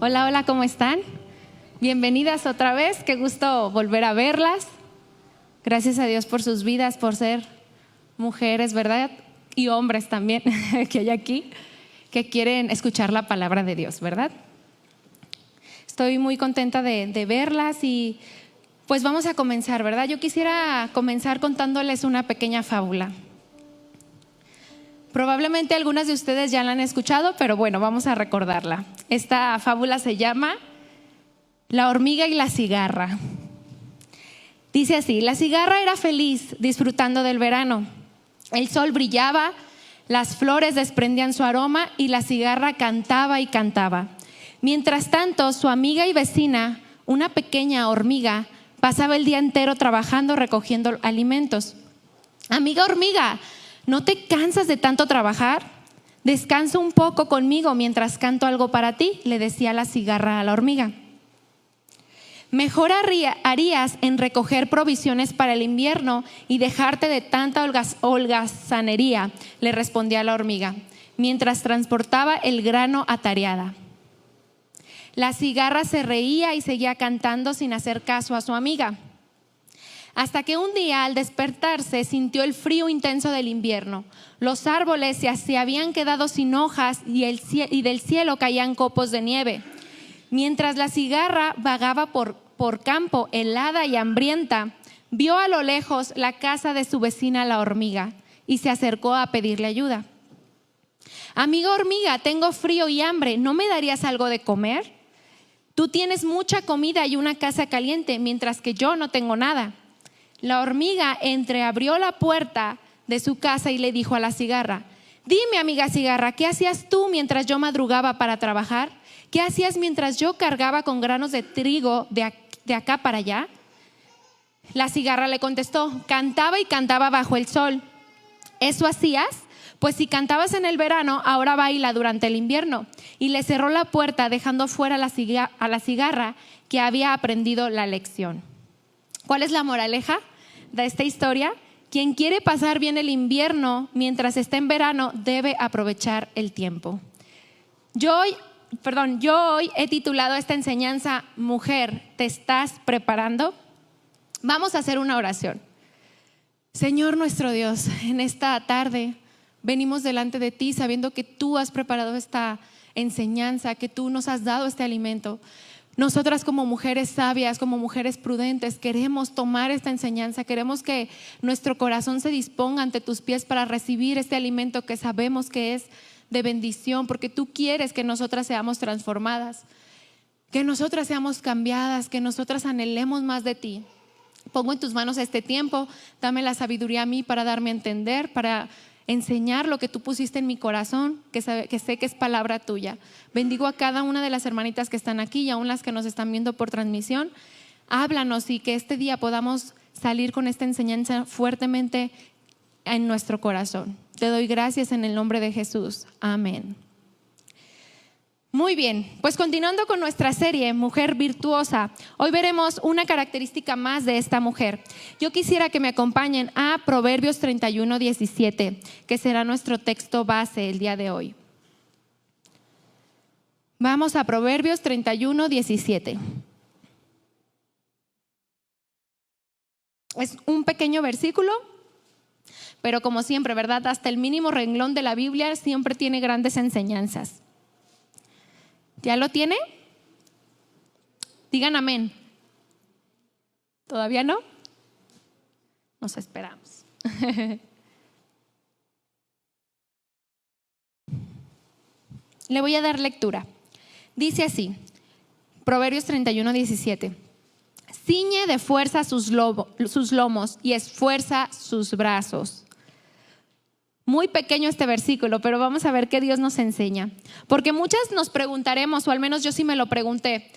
Hola, hola, ¿cómo están? Bienvenidas otra vez, qué gusto volver a verlas. Gracias a Dios por sus vidas, por ser mujeres, ¿verdad? Y hombres también que hay aquí, que quieren escuchar la palabra de Dios, ¿verdad? Estoy muy contenta de verlas y pues vamos a comenzar, ¿verdad? Yo quisiera comenzar contándoles una pequeña fábula. Probablemente algunas de ustedes ya la han escuchado, pero bueno, vamos a recordarla. Esta fábula se llama La hormiga y la cigarra. Dice así: la cigarra era feliz disfrutando del verano. El sol brillaba, las flores desprendían su aroma y la cigarra cantaba y cantaba. Mientras tanto, su amiga y vecina, una pequeña hormiga, pasaba el día entero trabajando recogiendo alimentos. Amiga hormiga, ¿no te cansas de tanto trabajar? Descansa un poco conmigo mientras canto algo para ti, le decía la cigarra a la hormiga. Mejor harías en recoger provisiones para el invierno y dejarte de tanta holgazanería, le respondía la hormiga, mientras transportaba el grano atareada. La cigarra se reía y seguía cantando sin hacer caso a su amiga. Hasta que un día, al despertarse, sintió el frío intenso del invierno. Los árboles se habían quedado sin hojas y del cielo caían copos de nieve. Mientras la cigarra vagaba por campo, helada y hambrienta, vio a lo lejos la casa de su vecina la hormiga y se acercó a pedirle ayuda. Amiga hormiga, tengo frío y hambre, ¿no me darías algo de comer? Tú tienes mucha comida y una casa caliente, mientras que yo no tengo nada. La hormiga entreabrió la puerta de su casa y le dijo a la cigarra: dime, amiga cigarra, ¿qué hacías tú mientras yo madrugaba para trabajar? ¿Qué hacías mientras yo cargaba con granos de trigo de acá para allá? La cigarra le contestó: cantaba y cantaba bajo el sol. ¿Eso hacías? Pues si cantabas en el verano, ahora baila durante el invierno. Y le cerró la puerta dejando fuera a la cigarra, que había aprendido la lección. ¿Cuál es la moraleja de esta historia? Quien quiere pasar bien el invierno mientras está en verano debe aprovechar el tiempo. Yo hoy he titulado esta enseñanza: Mujer, ¿te estás preparando? Vamos a hacer una oración. Señor nuestro Dios, en esta tarde venimos delante de ti sabiendo que tú has preparado esta enseñanza, que tú nos has dado este alimento. Nosotras como mujeres sabias, como mujeres prudentes, queremos tomar esta enseñanza, queremos que nuestro corazón se disponga ante tus pies para recibir este alimento que sabemos que es de bendición, porque tú quieres que nosotras seamos transformadas, que nosotras seamos cambiadas, que nosotras anhelemos más de ti. Pongo en tus manos este tiempo, dame la sabiduría a mí para darme a entender, para enseñar lo que tú pusiste en mi corazón, que sé que es palabra tuya. Bendigo a cada una de las hermanitas que están aquí y aún las que nos están viendo por transmisión. Háblanos y que este día podamos salir con esta enseñanza fuertemente en nuestro corazón. Te doy gracias en el nombre de Jesús. Amén. Muy bien, pues continuando con nuestra serie Mujer Virtuosa, hoy veremos una característica más de esta mujer. Yo quisiera que me acompañen a Proverbios 31:17, que será nuestro texto base el día de hoy. Vamos a Proverbios 31:17. Es un pequeño versículo, pero como siempre, ¿verdad? Hasta el mínimo renglón de la Biblia siempre tiene grandes enseñanzas. ¿Ya lo tiene? Digan amén. ¿Todavía no? Nos esperamos. Le voy a dar lectura. Dice así, Proverbios 31:17. Ciñe de fuerza sus lomos y esfuerza sus brazos. Muy pequeño este versículo, pero vamos a ver qué Dios nos enseña. Porque muchas nos preguntaremos, o al menos yo sí me lo pregunté,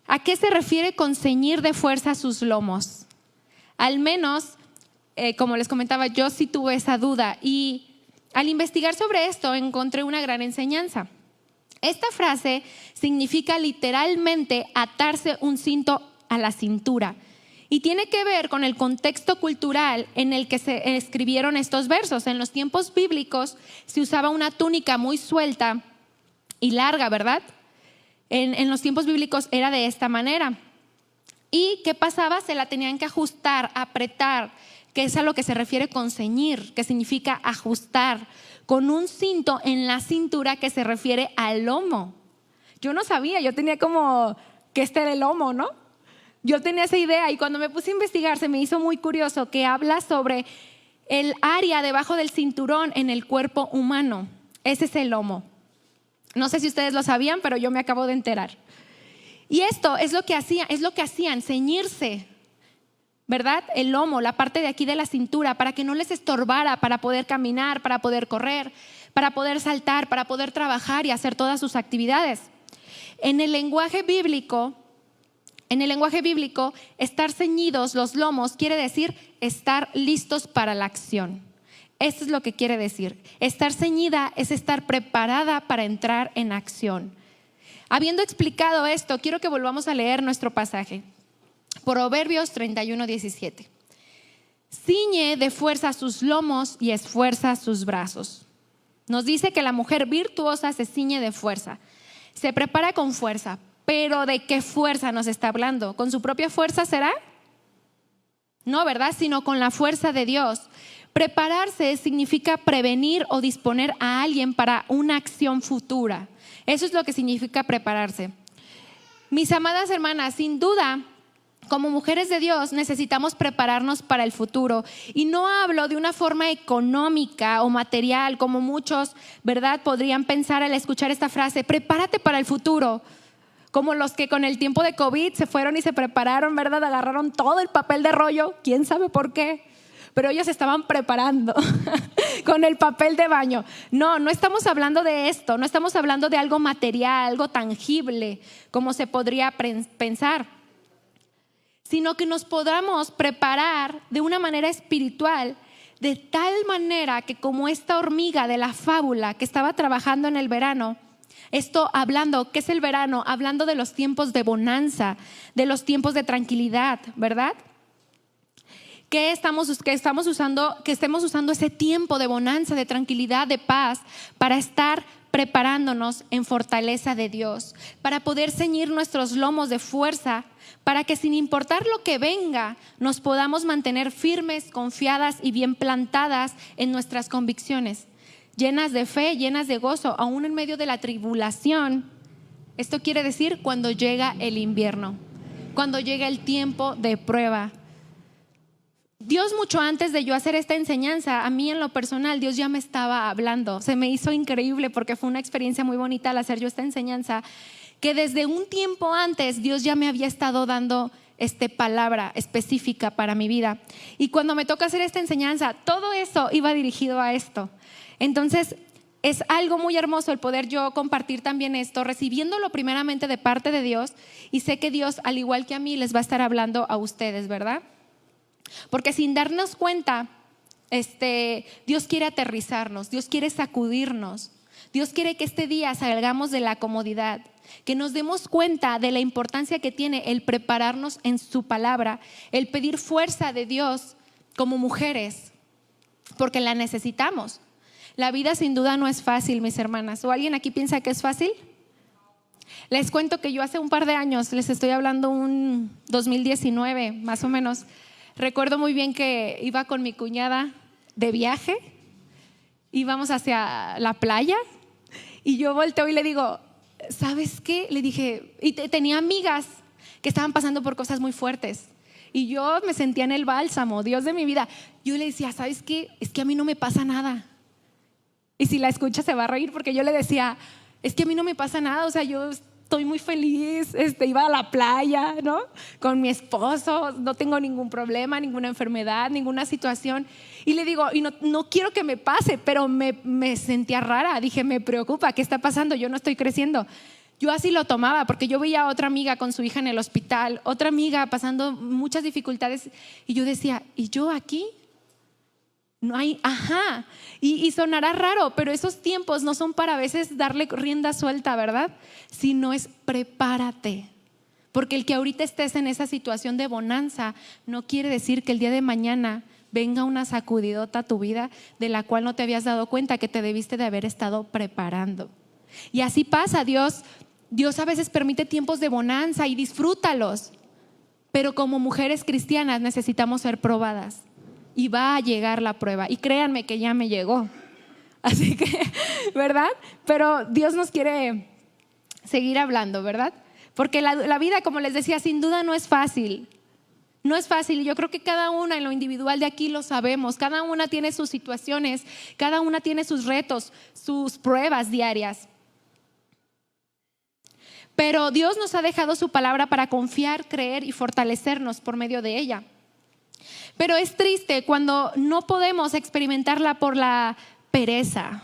¿a qué se refiere con ceñir de fuerza sus lomos? Al menos, como les comentaba, yo sí tuve esa duda y al investigar sobre esto encontré una gran enseñanza. Esta frase significa literalmente atarse un cinto a la cintura. Y tiene que ver con el contexto cultural en el que se escribieron estos versos. En los tiempos bíblicos se usaba una túnica muy suelta y larga, ¿verdad? En los tiempos bíblicos era de esta manera. ¿Y qué pasaba? Se la tenían que ajustar, apretar, que es a lo que se refiere con ceñir, que significa ajustar, con un cinto en la cintura que se refiere al lomo. Yo no sabía, yo tenía como que este era el lomo, ¿no? Yo tenía esa idea y cuando me puse a investigar se me hizo muy curioso que habla sobre el área debajo del cinturón en el cuerpo humano. Ese es el lomo. No sé si ustedes lo sabían, pero yo me acabo de enterar. Y esto es lo que hacían, ceñirse, ¿verdad? El lomo, la parte de aquí de la cintura, para que no les estorbara para poder caminar, para poder correr, para poder saltar, para poder trabajar y hacer todas sus actividades. En el lenguaje bíblico, estar ceñidos los lomos quiere decir estar listos para la acción. Esto es lo que quiere decir. Estar ceñida es estar preparada para entrar en acción. Habiendo explicado esto, quiero que volvamos a leer nuestro pasaje. Proverbios 31:17. Ciñe de fuerza sus lomos y esfuerza sus brazos. Nos dice que la mujer virtuosa se ciñe de fuerza. Se prepara con fuerza. ¿Pero de qué fuerza nos está hablando? ¿Con su propia fuerza será? No, ¿verdad? Sino con la fuerza de Dios. Prepararse significa prevenir o disponer a alguien para una acción futura. Eso es lo que significa prepararse. Mis amadas hermanas, sin duda, como mujeres de Dios necesitamos prepararnos para el futuro. Y no hablo de una forma económica o material, como muchos, ¿verdad?, podrían pensar al escuchar esta frase: prepárate para el futuro. Como los que con el tiempo de COVID se fueron y se prepararon, ¿verdad? Agarraron todo el papel de rollo, quién sabe por qué, pero ellos estaban preparando con el papel de baño. No estamos hablando de esto, no estamos hablando de algo material, algo tangible, como se podría pensar, sino que nos podamos preparar de una manera espiritual, de tal manera que como esta hormiga de la fábula que estaba trabajando en el verano. Esto hablando, ¿qué es el verano? Hablando de los tiempos de bonanza, de los tiempos de tranquilidad, ¿verdad? Que estemos usando ese tiempo de bonanza, de tranquilidad, de paz, para estar preparándonos en fortaleza de Dios, para poder ceñir nuestros lomos de fuerza, para que sin importar lo que venga, nos podamos mantener firmes, confiadas y bien plantadas en nuestras convicciones, llenas de fe, llenas de gozo, aún en medio de la tribulación. Esto quiere decir cuando llega el invierno, cuando llega el tiempo de prueba. Dios, mucho antes de yo hacer esta enseñanza, a mí en lo personal, Dios ya me estaba hablando. Se me hizo increíble porque fue una experiencia muy bonita al hacer yo esta enseñanza, que desde un tiempo antes Dios ya me había estado dando palabra específica para mi vida. Y cuando me toca hacer esta enseñanza, todo eso iba dirigido a esto. Entonces es algo muy hermoso el poder yo compartir también esto, recibiéndolo primeramente de parte de Dios, y sé que Dios, al igual que a mí, les va a estar hablando a ustedes, ¿verdad? Porque sin darnos cuenta, Dios quiere aterrizarnos, Dios quiere sacudirnos, Dios quiere que este día salgamos de la comodidad, que nos demos cuenta de la importancia que tiene el prepararnos en su palabra, el pedir fuerza de Dios como mujeres, porque la necesitamos. La vida sin duda no es fácil, mis hermanas. ¿O alguien aquí piensa que es fácil? Les cuento que yo hace un par de años, les estoy hablando un 2019 más o menos, recuerdo muy bien que iba con mi cuñada de viaje, íbamos hacia la playa y yo volteo y le digo, ¿sabes qué? Le dije, y tenía amigas que estaban pasando por cosas muy fuertes y yo me sentía en el bálsamo, Dios de mi vida. Yo le decía, ¿sabes qué? Es que a mí no me pasa nada. Y si la escucha se va a reír porque yo le decía, es que a mí no me pasa nada, o sea, yo estoy muy feliz, iba a la playa, ¿no? Con mi esposo, no tengo ningún problema, ninguna enfermedad, ninguna situación. Y le digo, y no quiero que me pase, pero me sentía rara, dije, me preocupa, ¿qué está pasando? Yo no estoy creciendo. Yo así lo tomaba porque yo veía a otra amiga con su hija en el hospital, otra amiga pasando muchas dificultades y yo decía, ¿y yo aquí? No hay, y sonará raro, pero esos tiempos no son para a veces darle rienda suelta, ¿verdad? Sino es prepárate, porque el que ahorita estés en esa situación de bonanza no quiere decir que el día de mañana venga una sacudidota a tu vida de la cual no te habías dado cuenta que te debiste de haber estado preparando. Y así pasa, Dios Dios a veces permite tiempos de bonanza y disfrútalos. Pero como mujeres cristianas necesitamos ser probadas. Y va a llegar la prueba. Y créanme que ya me llegó. Así que, ¿verdad? Pero Dios nos quiere seguir hablando, ¿verdad? Porque la vida, como les decía, sin duda no es fácil. No es fácil. Yo creo que cada una en lo individual de aquí lo sabemos. Cada una tiene sus situaciones. Cada una tiene sus retos, sus pruebas diarias. Pero Dios nos ha dejado su palabra para confiar, creer y fortalecernos por medio de ella. Pero es triste cuando no podemos experimentarla por la pereza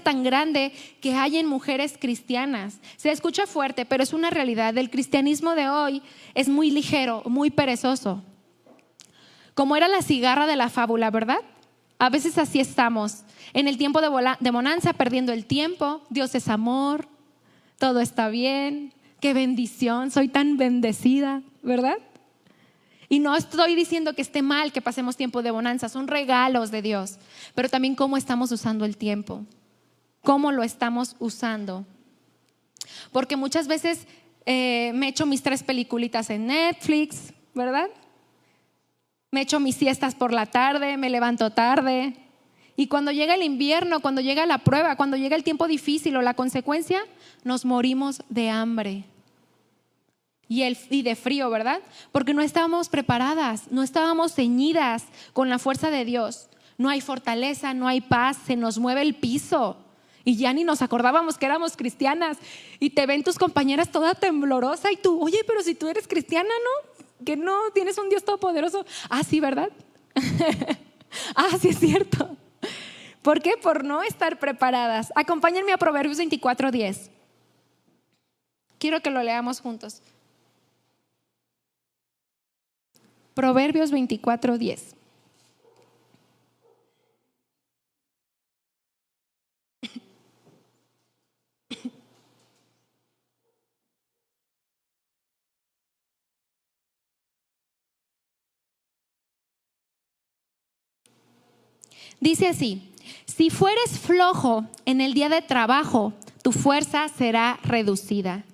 tan grande que hay en mujeres cristianas. Se escucha fuerte, pero es una realidad. El cristianismo de hoy es muy ligero, muy perezoso. Como era la cigarra de la fábula, ¿verdad? A veces así estamos. En el tiempo de bonanza, perdiendo el tiempo. Dios es amor, todo está bien, qué bendición, soy tan bendecida, ¿verdad? Y no estoy diciendo que esté mal que pasemos tiempo de bonanza, son regalos de Dios, pero también cómo estamos usando el tiempo, cómo lo estamos usando. Porque muchas veces me echo mis 3 peliculitas en Netflix, ¿verdad? Me echo mis siestas por la tarde, me levanto tarde. Y cuando llega el invierno, cuando llega la prueba, cuando llega el tiempo difícil o la consecuencia, nos morimos de hambre y de frío, ¿verdad? Porque no estábamos preparadas, no estábamos ceñidas con la fuerza de Dios. No hay fortaleza, no hay paz, se nos mueve el piso. Y ya ni nos acordábamos que éramos cristianas. Y te ven tus compañeras toda temblorosa y tú, oye, pero si tú eres cristiana, ¿no? Que no tienes un Dios todopoderoso. Ah, sí, ¿verdad? Ah, sí es cierto. ¿Por qué? Por no estar preparadas. Acompáñenme a Proverbios 24:10. Quiero que lo leamos juntos. Proverbios 24:10. Dice así: si fueres flojo en el día de trabajo, tu fuerza será reducida.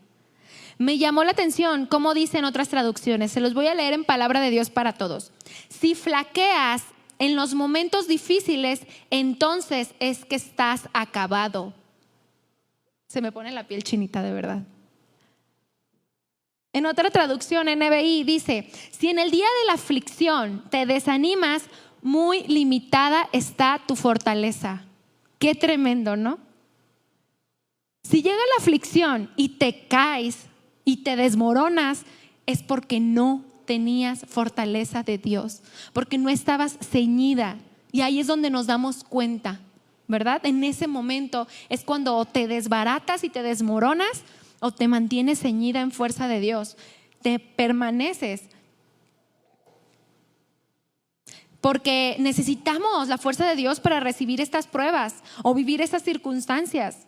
Me llamó la atención cómo dicen otras traducciones. Se los voy a leer en palabra de Dios para todos. Si flaqueas en los momentos difíciles, entonces es que estás acabado. Se me pone la piel chinita, de verdad. En otra traducción, NBI, dice: si en el día de la aflicción te desanimas, muy limitada está tu fortaleza. Qué tremendo, ¿no? Si llega la aflicción y te caes y te desmoronas, es porque no tenías fortaleza de Dios, porque no estabas ceñida. Y ahí es donde nos damos cuenta, ¿verdad? En ese momento es cuando o te desbaratas y te desmoronas o te mantienes ceñida en fuerza de Dios, te permaneces. Porque necesitamos la fuerza de Dios para recibir estas pruebas o vivir estas circunstancias.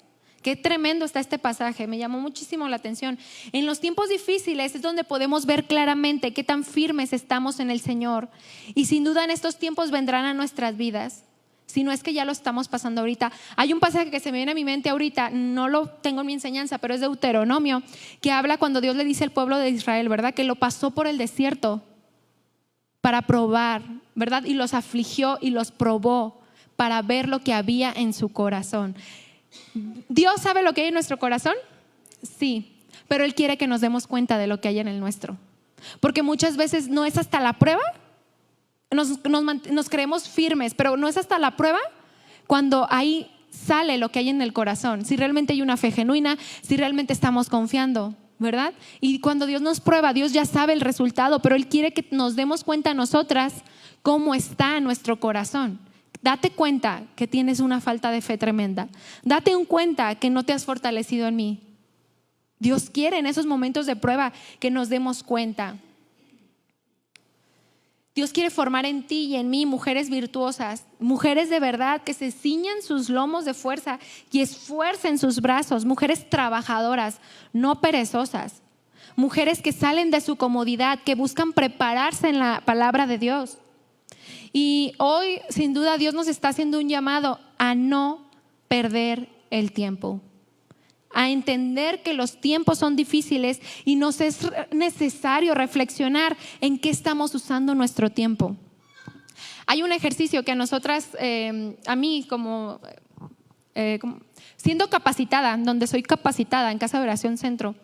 Qué tremendo está este pasaje, me llamó muchísimo la atención. En los tiempos difíciles es donde podemos ver claramente qué tan firmes estamos en el Señor. Y sin duda en estos tiempos vendrán a nuestras vidas, si no es que ya lo estamos pasando ahorita. Hay un pasaje que se me viene a mi mente ahorita, no lo tengo en mi enseñanza, pero es de Deuteronomio, que habla cuando Dios le dice al pueblo de Israel, ¿verdad? Que lo pasó por el desierto para probar, ¿verdad? Y los afligió y los probó para ver lo que había en su corazón. ¿Dios sabe lo que hay en nuestro corazón? Sí, pero Él quiere que nos demos cuenta de lo que hay en el nuestro. Porque muchas veces no es hasta la prueba, nos creemos firmes, pero no es hasta la prueba cuando ahí sale lo que hay en el corazón. Si realmente hay una fe genuina, si realmente estamos confiando, ¿verdad? Y cuando Dios nos prueba, Dios ya sabe el resultado, pero Él quiere que nos demos cuenta nosotras cómo está nuestro corazón. Date cuenta que tienes una falta de fe tremenda. Date cuenta que no te has fortalecido en mí. Dios quiere en esos momentos de prueba que nos demos cuenta. Dios quiere formar en ti y en mí mujeres virtuosas, mujeres de verdad que se ciñan sus lomos de fuerza y esfuercen sus brazos, mujeres trabajadoras, no perezosas, mujeres que salen de su comodidad, que buscan prepararse en la palabra de Dios. Y hoy, sin duda, Dios nos está haciendo un llamado a no perder el tiempo. a entender que los tiempos son difíciles y nos es necesario reflexionar en qué estamos usando nuestro tiempo. Hay un ejercicio que a nosotras, a mí como siendo capacitada, donde soy capacitada en Casa de Oración Centro,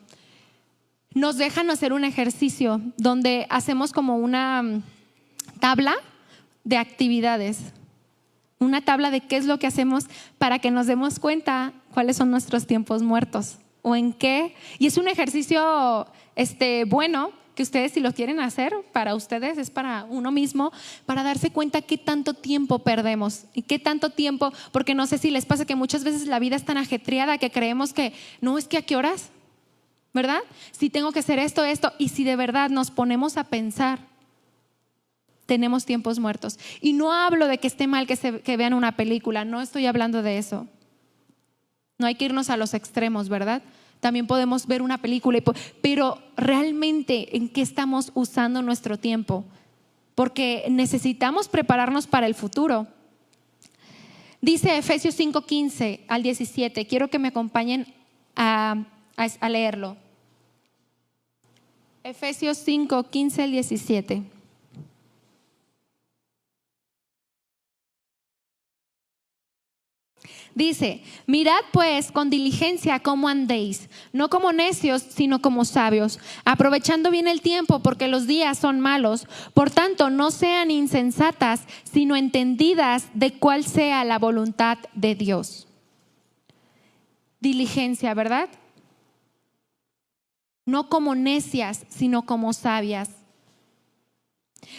nos dejan hacer un ejercicio donde hacemos como una tabla de actividades, una tabla de qué es lo que hacemos para que nos demos cuenta cuáles son nuestros tiempos muertos o en qué. Y es un ejercicio bueno, que ustedes si lo quieren hacer, para ustedes es para uno mismo, para darse cuenta qué tanto tiempo perdemos y qué tanto tiempo, porque no sé si les pasa que muchas veces la vida es tan ajetreada que creemos que no, es que a qué horas, ¿verdad? Si tengo que hacer esto, y si de verdad nos ponemos a pensar, tenemos tiempos muertos. Y no hablo de que esté mal que vean una película, no estoy hablando de eso. No hay que irnos a los extremos, ¿verdad? También podemos ver una película, pero realmente ¿en qué estamos usando nuestro tiempo? Porque necesitamos prepararnos para el futuro. Dice Efesios 5:15 al 17, quiero que me acompañen a leerlo. Efesios 5:15 al 17. Dice: mirad pues con diligencia cómo andéis, no como necios, sino como sabios, aprovechando bien el tiempo, porque los días son malos. Por tanto, no sean insensatas, sino entendidas de cuál sea la voluntad de Dios. Diligencia, ¿verdad? No como necias, sino como sabias.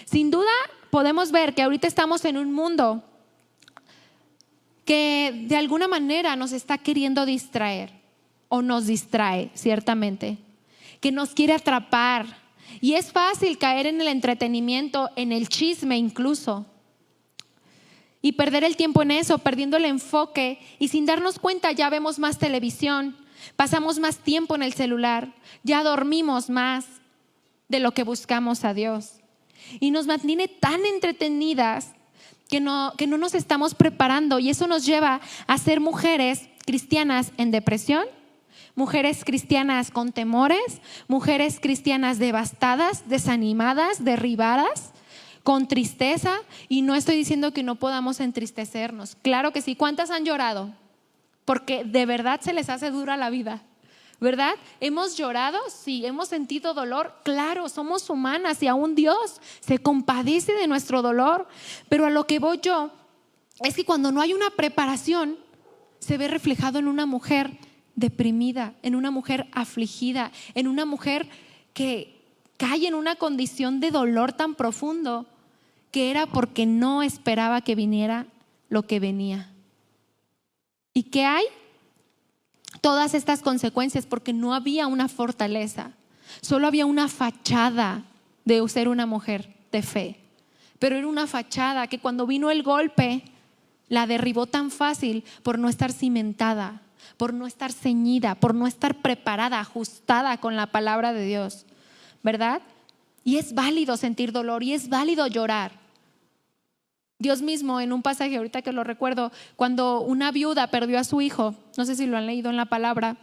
Sin duda podemos ver que ahorita estamos en un mundo que de alguna manera nos está queriendo distraer o nos distrae, ciertamente, que nos quiere atrapar. Y es fácil caer en el entretenimiento, en el chisme incluso, y perder el tiempo en eso, perdiendo el enfoque, y sin darnos cuenta ya vemos más televisión, pasamos más tiempo en el celular, ya dormimos más de lo que buscamos a Dios. Y nos mantiene tan entretenidas que no nos estamos preparando, y eso nos lleva a ser mujeres cristianas en depresión, mujeres cristianas con temores, mujeres cristianas devastadas, desanimadas, derribadas, con tristeza. Y no estoy diciendo que no podamos entristecernos, claro que sí. ¿Cuántas han llorado? Porque de verdad se les hace dura la vida, ¿verdad? ¿Hemos llorado? Sí. ¿Hemos sentido dolor? Claro, somos humanas y aún Dios se compadece de nuestro dolor. Pero a lo que voy yo es que cuando no hay una preparación, se ve reflejado en una mujer deprimida, en una mujer afligida, en una mujer que cae en una condición de dolor tan profundo que era porque no esperaba que viniera lo que venía. ¿Y qué hay? Todas estas consecuencias porque no había una fortaleza, solo había una fachada de ser una mujer de fe, pero era una fachada que cuando vino el golpe la derribó tan fácil por no estar cimentada, por no estar ceñida, por no estar preparada, ajustada con la palabra de Dios, ¿verdad? Y es válido sentir dolor y es válido llorar. Dios mismo en un pasaje, ahorita que lo recuerdo, cuando una viuda perdió a su hijo, no sé si lo han leído en la palabra,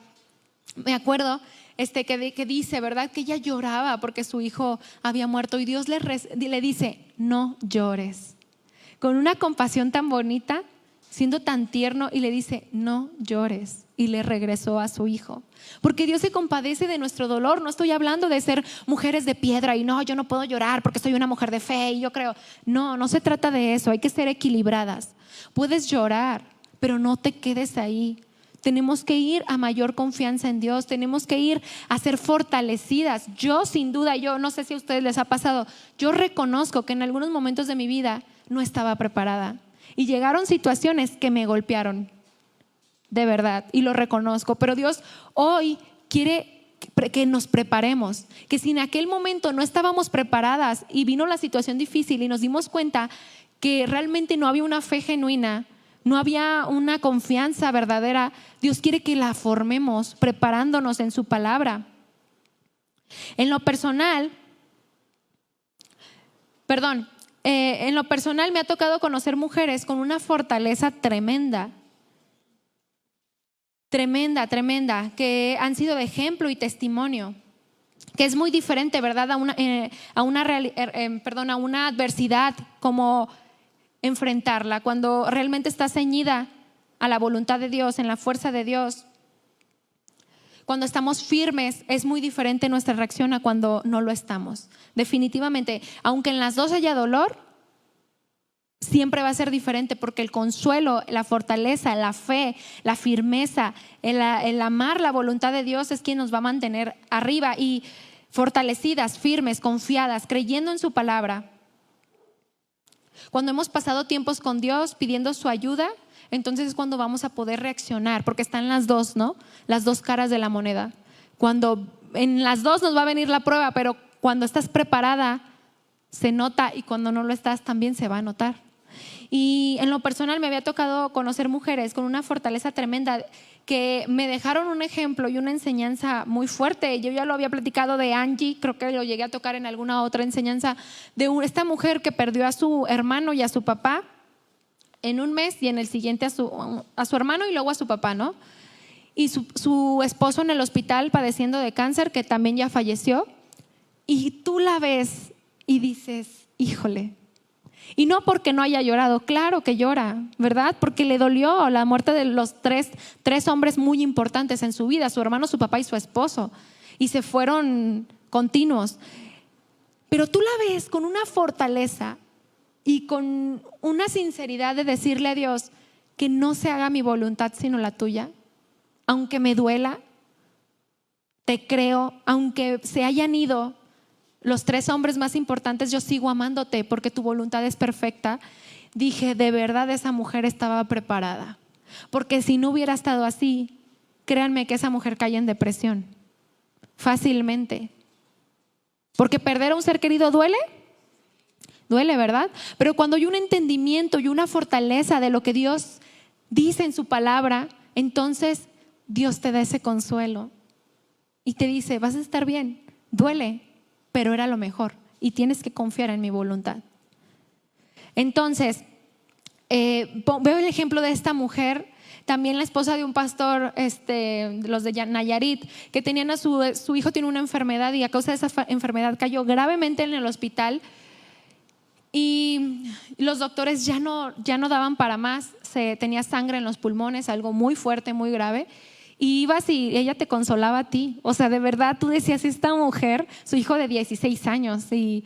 me acuerdo que dice, ¿verdad? Que ella lloraba porque su hijo había muerto, y Dios le dice: no llores, con una compasión tan bonita, siendo tan tierno, y le dice: no llores, y le regresó a su hijo. Porque Dios se compadece de nuestro dolor. No estoy hablando de ser mujeres de piedra y no, yo no puedo llorar porque soy una mujer de fe y yo creo. No, no se trata de eso. Hay que ser equilibradas. Puedes llorar, pero no te quedes ahí. Tenemos que ir a mayor confianza en Dios. Tenemos que ir a ser fortalecidas. Yo sin duda, yo no sé si a ustedes les ha pasado, yo reconozco que en algunos momentos de mi vida no estaba preparada y llegaron situaciones que me golpearon, de verdad, y lo reconozco. Pero Dios hoy quiere que nos preparemos, que si en aquel momento no estábamos preparadas y vino la situación difícil y nos dimos cuenta que realmente no había una fe genuina, no había una confianza verdadera, Dios quiere que la formemos preparándonos en su palabra. En lo personal me ha tocado conocer mujeres con una fortaleza tremenda, tremenda, tremenda, que han sido de ejemplo y testimonio, que es muy diferente, ¿verdad? A una adversidad, como enfrentarla cuando realmente está ceñida a la voluntad de Dios, en la fuerza de Dios. Cuando estamos firmes es muy diferente nuestra reacción a cuando no lo estamos. Definitivamente, aunque en las dos haya dolor, siempre va a ser diferente, porque el consuelo, la fortaleza, la fe, la firmeza, el amar la voluntad de Dios es quien nos va a mantener arriba y fortalecidas, firmes, confiadas, creyendo en su palabra. Cuando hemos pasado tiempos con Dios pidiendo su ayuda, entonces es cuando vamos a poder reaccionar, porque están las dos, ¿no? Las dos caras de la moneda. Cuando en las dos nos va a venir la prueba, pero cuando estás preparada se nota, y cuando no lo estás también se va a notar. Y en lo personal me había tocado conocer mujeres con una fortaleza tremenda que me dejaron un ejemplo y una enseñanza muy fuerte. Yo ya lo había platicado de Angie, creo que lo llegué a tocar en alguna otra enseñanza, de esta mujer que perdió a su hermano y a su papá en un mes, y en el siguiente a su hermano y luego a su papá, ¿no? Y su esposo en el hospital padeciendo de cáncer, que también ya falleció. Y tú la ves y dices, híjole. Y no porque no haya llorado, claro que llora, ¿verdad? Porque le dolió la muerte de los tres hombres muy importantes en su vida, su hermano, su papá y su esposo. Y se fueron continuos. Pero tú la ves con una fortaleza y con una sinceridad de decirle a Dios que no se haga mi voluntad sino la tuya. Aunque me duela, te creo, aunque se hayan ido los tres hombres más importantes, yo sigo amándote porque tu voluntad es perfecta. Dije, de verdad esa mujer estaba preparada, porque si no hubiera estado así, créanme que esa mujer cae en depresión fácilmente, porque perder a un ser querido duele, ¿verdad? Pero cuando hay un entendimiento y una fortaleza de lo que Dios dice en su palabra, entonces Dios te da ese consuelo y te dice, vas a estar bien, duele, pero era lo mejor y tienes que confiar en mi voluntad. Entonces, veo el ejemplo de esta mujer, también la esposa de un pastor, los de Nayarit, que tenían a su hijo tiene una enfermedad, y a causa de esa enfermedad cayó gravemente en el hospital y los doctores ya no daban para más, tenía sangre en los pulmones, algo muy fuerte, muy grave. Y ibas y ella te consolaba a ti. O sea, de verdad tú decías, esta mujer, su hijo de 16 años, y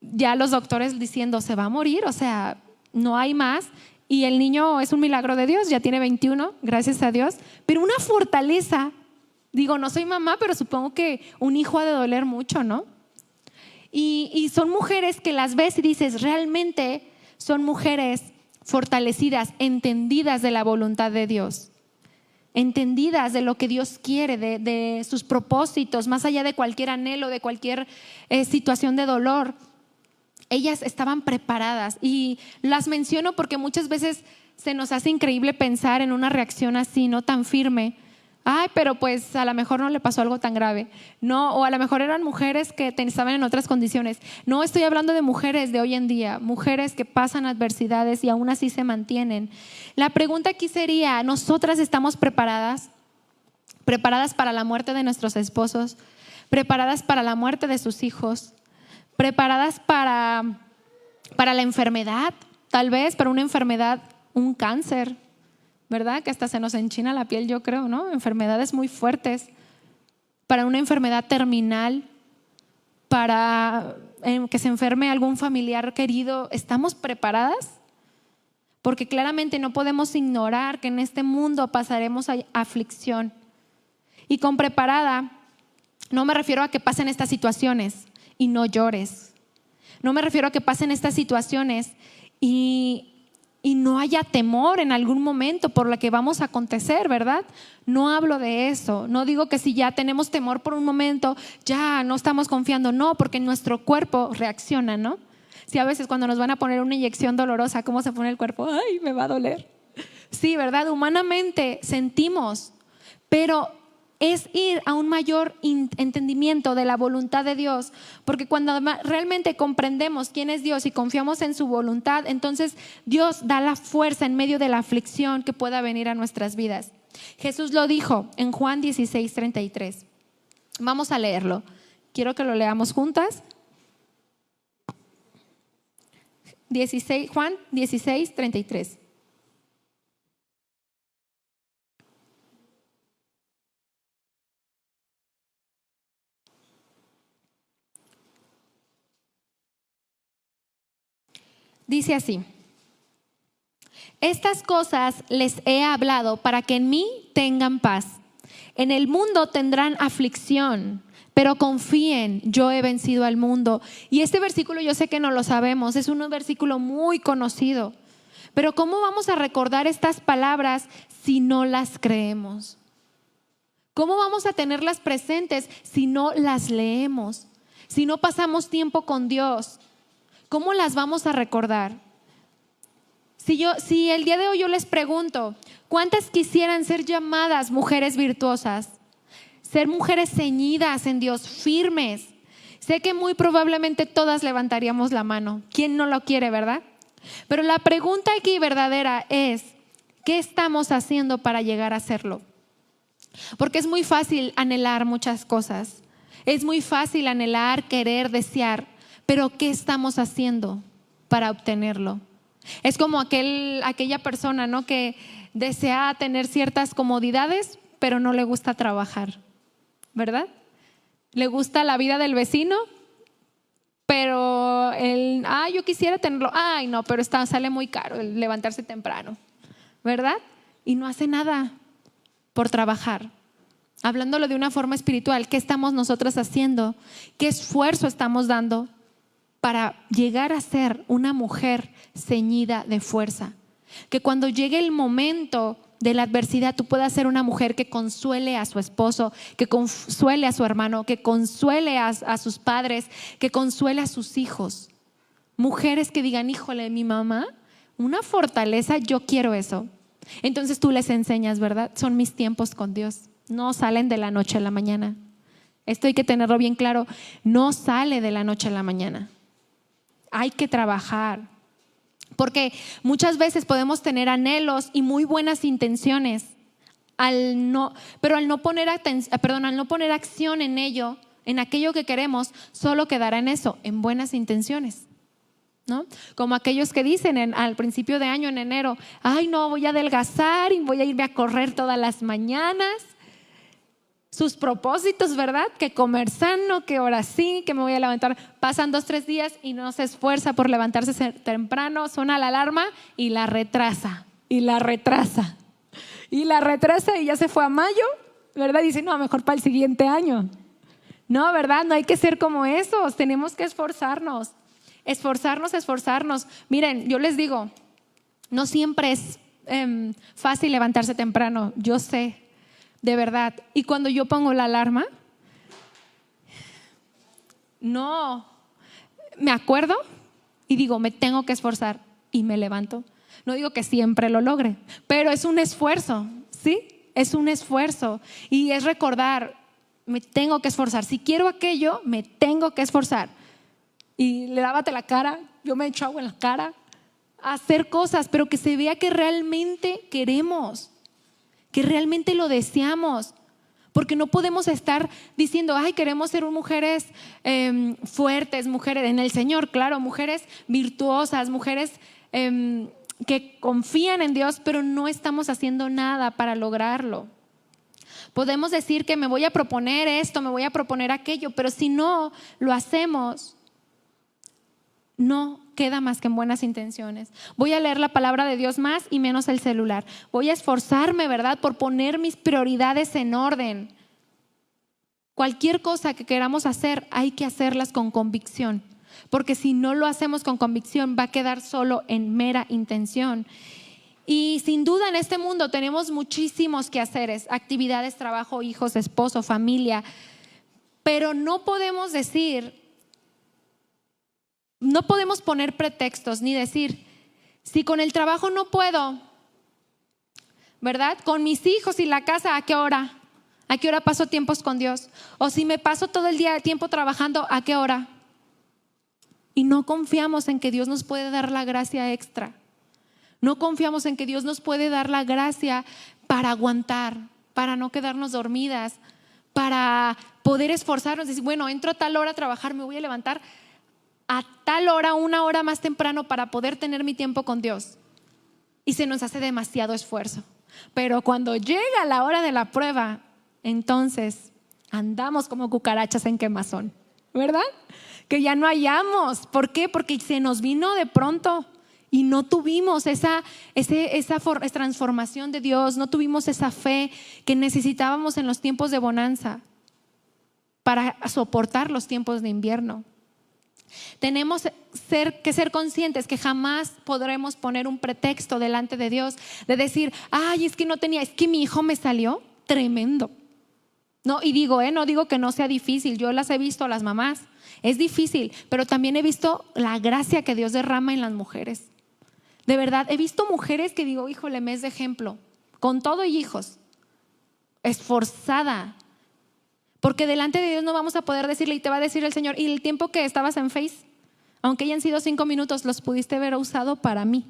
ya los doctores diciendo, se va a morir, o sea, no hay más. Y el niño es un milagro de Dios, ya tiene 21, gracias a Dios. Pero una fortaleza, digo, no soy mamá, pero supongo que un hijo ha de doler mucho, ¿no? Y son mujeres que las ves y dices, realmente son mujeres fortalecidas, entendidas de la voluntad de Dios, entendidas de lo que Dios quiere, de sus propósitos, más allá de cualquier anhelo, de cualquier situación de dolor. Ellas estaban preparadas, y las menciono porque muchas veces se nos hace increíble pensar en una reacción así, no tan firme. Ay, pero pues a lo mejor no le pasó algo tan grave. No, o a lo mejor eran mujeres que estaban en otras condiciones. No, estoy hablando de mujeres de hoy en día, mujeres que pasan adversidades y aún así se mantienen. La pregunta aquí sería, ¿nosotras estamos preparadas? ¿Preparadas para la muerte de nuestros esposos? ¿Preparadas para la muerte de sus hijos? ¿Preparadas para la enfermedad? Tal vez para una enfermedad, un cáncer, ¿verdad? Que hasta se nos enchina la piel, yo creo, ¿no? Enfermedades muy fuertes. Para una enfermedad terminal, para que se enferme algún familiar querido. ¿Estamos preparadas? Porque claramente no podemos ignorar que en este mundo pasaremos a aflicción. Y con preparada no me refiero a que pasen estas situaciones y no llores. No me refiero a que pasen estas situaciones y no haya temor en algún momento por lo que vamos a acontecer, ¿verdad? No hablo de eso. No digo que si ya tenemos temor por un momento, ya no estamos confiando. No, porque nuestro cuerpo reacciona, ¿no? Si a veces cuando nos van a poner una inyección dolorosa, ¿cómo se pone el cuerpo? ¡Ay, me va a doler! Sí, ¿verdad? Humanamente sentimos, pero es ir a un mayor entendimiento de la voluntad de Dios, porque cuando realmente comprendemos quién es Dios y confiamos en su voluntad, entonces Dios da la fuerza en medio de la aflicción que pueda venir a nuestras vidas. Jesús lo dijo en Juan 16:33. Vamos a leerlo. Quiero que lo leamos juntas. Juan 16:33. Dice así: estas cosas les he hablado para que en mí tengan paz. En el mundo tendrán aflicción, pero confíen, yo he vencido al mundo. Y este versículo yo sé que no lo sabemos, es un versículo muy conocido. Pero ¿cómo vamos a recordar estas palabras si no las creemos? ¿Cómo vamos a tenerlas presentes si no las leemos? Si no pasamos tiempo con Dios, ¿cómo las vamos a recordar? Si el día de hoy yo les pregunto, ¿cuántas quisieran ser llamadas mujeres virtuosas? Ser mujeres ceñidas en Dios, firmes. Sé que muy probablemente todas levantaríamos la mano. ¿Quién no lo quiere, verdad? Pero la pregunta aquí verdadera es, ¿qué estamos haciendo para llegar a hacerlo? Porque es muy fácil anhelar muchas cosas. Es muy fácil anhelar, querer, desear. Pero ¿qué estamos haciendo para obtenerlo? Es como aquella persona, ¿no?, que desea tener ciertas comodidades, pero no le gusta trabajar, ¿verdad? Le gusta la vida del vecino, pero yo quisiera tenerlo. No, pero sale muy caro el levantarse temprano, ¿verdad? Y no hace nada por trabajar. Hablándolo de una forma espiritual, ¿qué estamos nosotras haciendo? ¿Qué esfuerzo estamos dando para llegar a ser una mujer ceñida de fuerza? Que cuando llegue el momento de la adversidad tú puedas ser una mujer que consuele a su esposo, que consuele a su hermano, que consuele a sus padres, que consuele a sus hijos. Mujeres que digan, híjole, mi mamá, una fortaleza, yo quiero eso. Entonces tú les enseñas, ¿verdad? Son mis tiempos con Dios. No salen de la noche a la mañana. Esto hay que tenerlo bien claro. No sale de la noche a la mañana. Hay que trabajar. Porque muchas veces podemos tener anhelos y muy buenas intenciones, pero al no poner acción en ello, en aquello que queremos, solo quedará en eso, en buenas intenciones, ¿no? Como aquellos que dicen al principio de año, en enero, no, voy a adelgazar y voy a irme a correr todas las mañanas. Sus propósitos, ¿verdad? Que comer sano, que ahora sí, que me voy a levantar. Pasan 2-3 días y no se esfuerza por levantarse temprano, suena la alarma y la retrasa, y ya se fue a mayo, ¿verdad? Dice, no, mejor para el siguiente año. No, ¿verdad? No hay que ser como esos, tenemos que esforzarnos. Miren, yo les digo, no siempre es fácil levantarse temprano, yo sé. De verdad. Y cuando yo pongo la alarma, no, me acuerdo y digo, me tengo que esforzar y me levanto. No digo que siempre lo logre, pero es un esfuerzo, ¿sí? Es un esfuerzo y es recordar, me tengo que esforzar. Si quiero aquello, me tengo que esforzar. Y lávate la cara, yo me echo agua en la cara, hacer cosas, pero que se vea que realmente queremos, que realmente lo deseamos, porque no podemos estar diciendo, queremos ser mujeres fuertes, mujeres en el Señor, claro, mujeres virtuosas, mujeres que confían en Dios, pero no estamos haciendo nada para lograrlo. Podemos decir que me voy a proponer esto, me voy a proponer aquello, pero si no lo hacemos, no queda más que en buenas intenciones. Voy a leer la palabra de Dios más y menos el celular. Voy a esforzarme, ¿verdad?, por poner mis prioridades en orden. Cualquier cosa que queramos hacer, hay que hacerlas con convicción. Porque si no lo hacemos con convicción, va a quedar solo en mera intención. Y sin duda en este mundo tenemos muchísimos quehaceres, actividades, trabajo, hijos, esposo, familia. Pero no podemos poner pretextos ni decir, si con el trabajo no puedo, ¿verdad? Con mis hijos y la casa, ¿a qué hora? ¿A qué hora paso tiempos con Dios? O si me paso todo el día tiempo trabajando, ¿a qué hora? Y no confiamos en que Dios nos puede dar la gracia extra. No confiamos en que Dios nos puede dar la gracia para aguantar, para no quedarnos dormidas, para poder esforzarnos. Decir, bueno, entro a tal hora a trabajar, me voy a levantar a tal hora, 1 hora más temprano para poder tener mi tiempo con Dios. Y se nos hace demasiado esfuerzo. Pero cuando llega la hora de la prueba, entonces andamos como cucarachas en quemazón, ¿verdad? Que ya no hallamos. ¿Por qué? Porque se nos vino de pronto y no tuvimos esa transformación de Dios, no tuvimos esa fe que necesitábamos en los tiempos de bonanza para soportar los tiempos de invierno. Tenemos que ser conscientes que jamás podremos poner un pretexto delante de Dios de decir, ay, es que no tenía, es que mi hijo me salió tremendo. No, y digo, no digo que no sea difícil, yo las he visto a las mamás, es difícil, pero también he visto la gracia que Dios derrama en las mujeres. De verdad, he visto mujeres que digo, híjole, me es de ejemplo, con todo y hijos, esforzada. Porque delante de Dios no vamos a poder decirle, y te va a decir el Señor, y el tiempo que estabas en Face, aunque hayan sido 5 minutos, los pudiste haber usado para mí.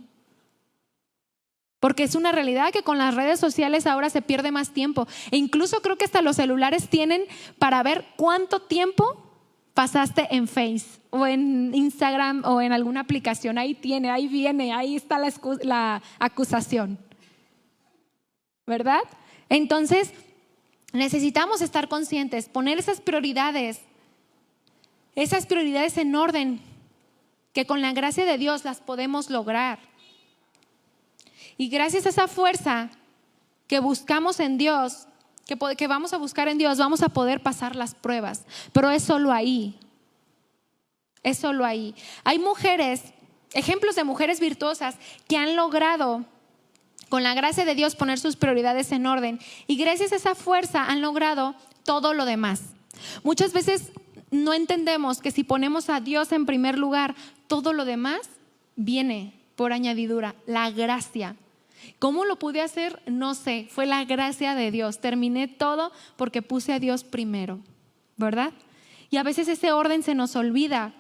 Porque es una realidad que con las redes sociales ahora se pierde más tiempo. E incluso creo que hasta los celulares tienen para ver cuánto tiempo pasaste en Face o en Instagram o en alguna aplicación. Ahí viene, ahí está la acusación. ¿Verdad? Entonces, necesitamos estar conscientes, poner esas prioridades en orden, que con la gracia de Dios las podemos lograr. Y gracias a esa fuerza que buscamos en Dios, que vamos a buscar en Dios, vamos a poder pasar las pruebas. Pero es solo ahí. Es solo ahí. Hay mujeres, ejemplos de mujeres virtuosas que han logrado con la gracia de Dios poner sus prioridades en orden, y gracias a esa fuerza han logrado todo lo demás. Muchas veces no entendemos que si ponemos a Dios en primer lugar, todo lo demás viene por añadidura, la gracia. ¿Cómo lo pude hacer? No sé, fue la gracia de Dios. Terminé todo porque puse a Dios primero, ¿verdad? Y a veces ese orden se nos olvida.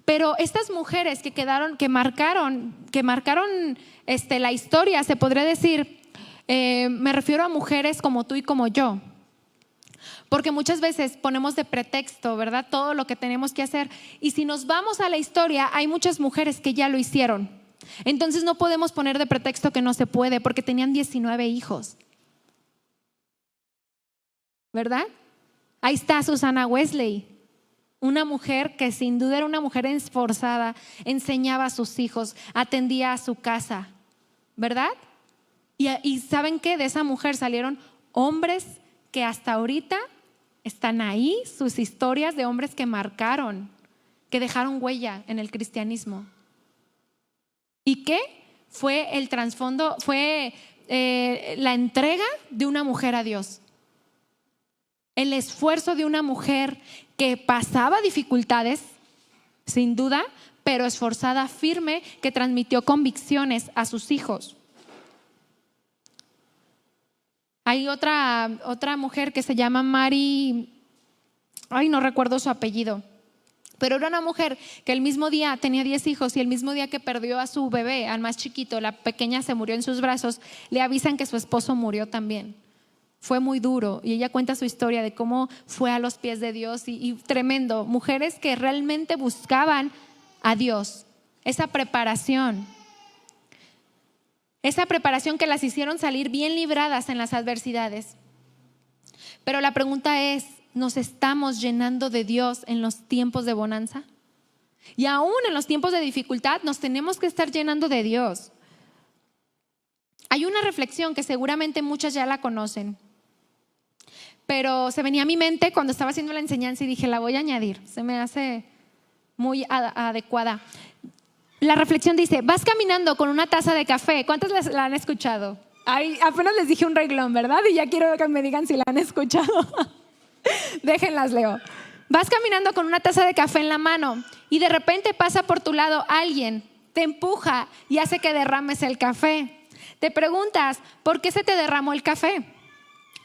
Pero estas mujeres que marcaron la historia, se podría decir, me refiero a mujeres como tú y como yo. Porque muchas veces ponemos de pretexto, ¿verdad?, todo lo que tenemos que hacer. Y si nos vamos a la historia, hay muchas mujeres que ya lo hicieron. Entonces no podemos poner de pretexto que no se puede, porque tenían 19 hijos. ¿Verdad? Ahí está Susana Wesley. Una mujer que sin duda era una mujer esforzada, enseñaba a sus hijos, atendía a su casa, ¿verdad? Y ¿saben qué? De esa mujer salieron hombres que hasta ahorita están ahí, sus historias de hombres que marcaron, que dejaron huella en el cristianismo. ¿Y qué? Fue el trasfondo, fue la entrega de una mujer a Dios. El esfuerzo de una mujer que pasaba dificultades, sin duda, pero esforzada, firme, que transmitió convicciones a sus hijos. Hay otra mujer que se llama Mary, no recuerdo su apellido, pero era una mujer que el mismo día tenía 10 hijos, y el mismo día que perdió a su bebé, al más chiquito, la pequeña se murió en sus brazos, le avisan que su esposo murió también. Fue muy duro, y ella cuenta su historia de cómo fue a los pies de Dios, y tremendo. Mujeres que realmente buscaban a Dios, esa preparación que las hicieron salir bien libradas en las adversidades. Pero la pregunta es, ¿nos estamos llenando de Dios en los tiempos de bonanza? Y aún en los tiempos de dificultad nos tenemos que estar llenando de Dios. Hay una reflexión que seguramente muchas ya la conocen, pero se venía a mi mente cuando estaba haciendo la enseñanza y dije, la voy a añadir, se me hace muy adecuada. La reflexión dice, vas caminando con una taza de café. ¿Cuántos la han escuchado? Apenas les dije un reglón, ¿verdad? Y ya quiero que me digan si la han escuchado. Déjenlas, leo. Vas caminando con una taza de café en la mano y de repente pasa por tu lado alguien, te empuja y hace que derrames el café. Te preguntas, ¿por qué se te derramó el café?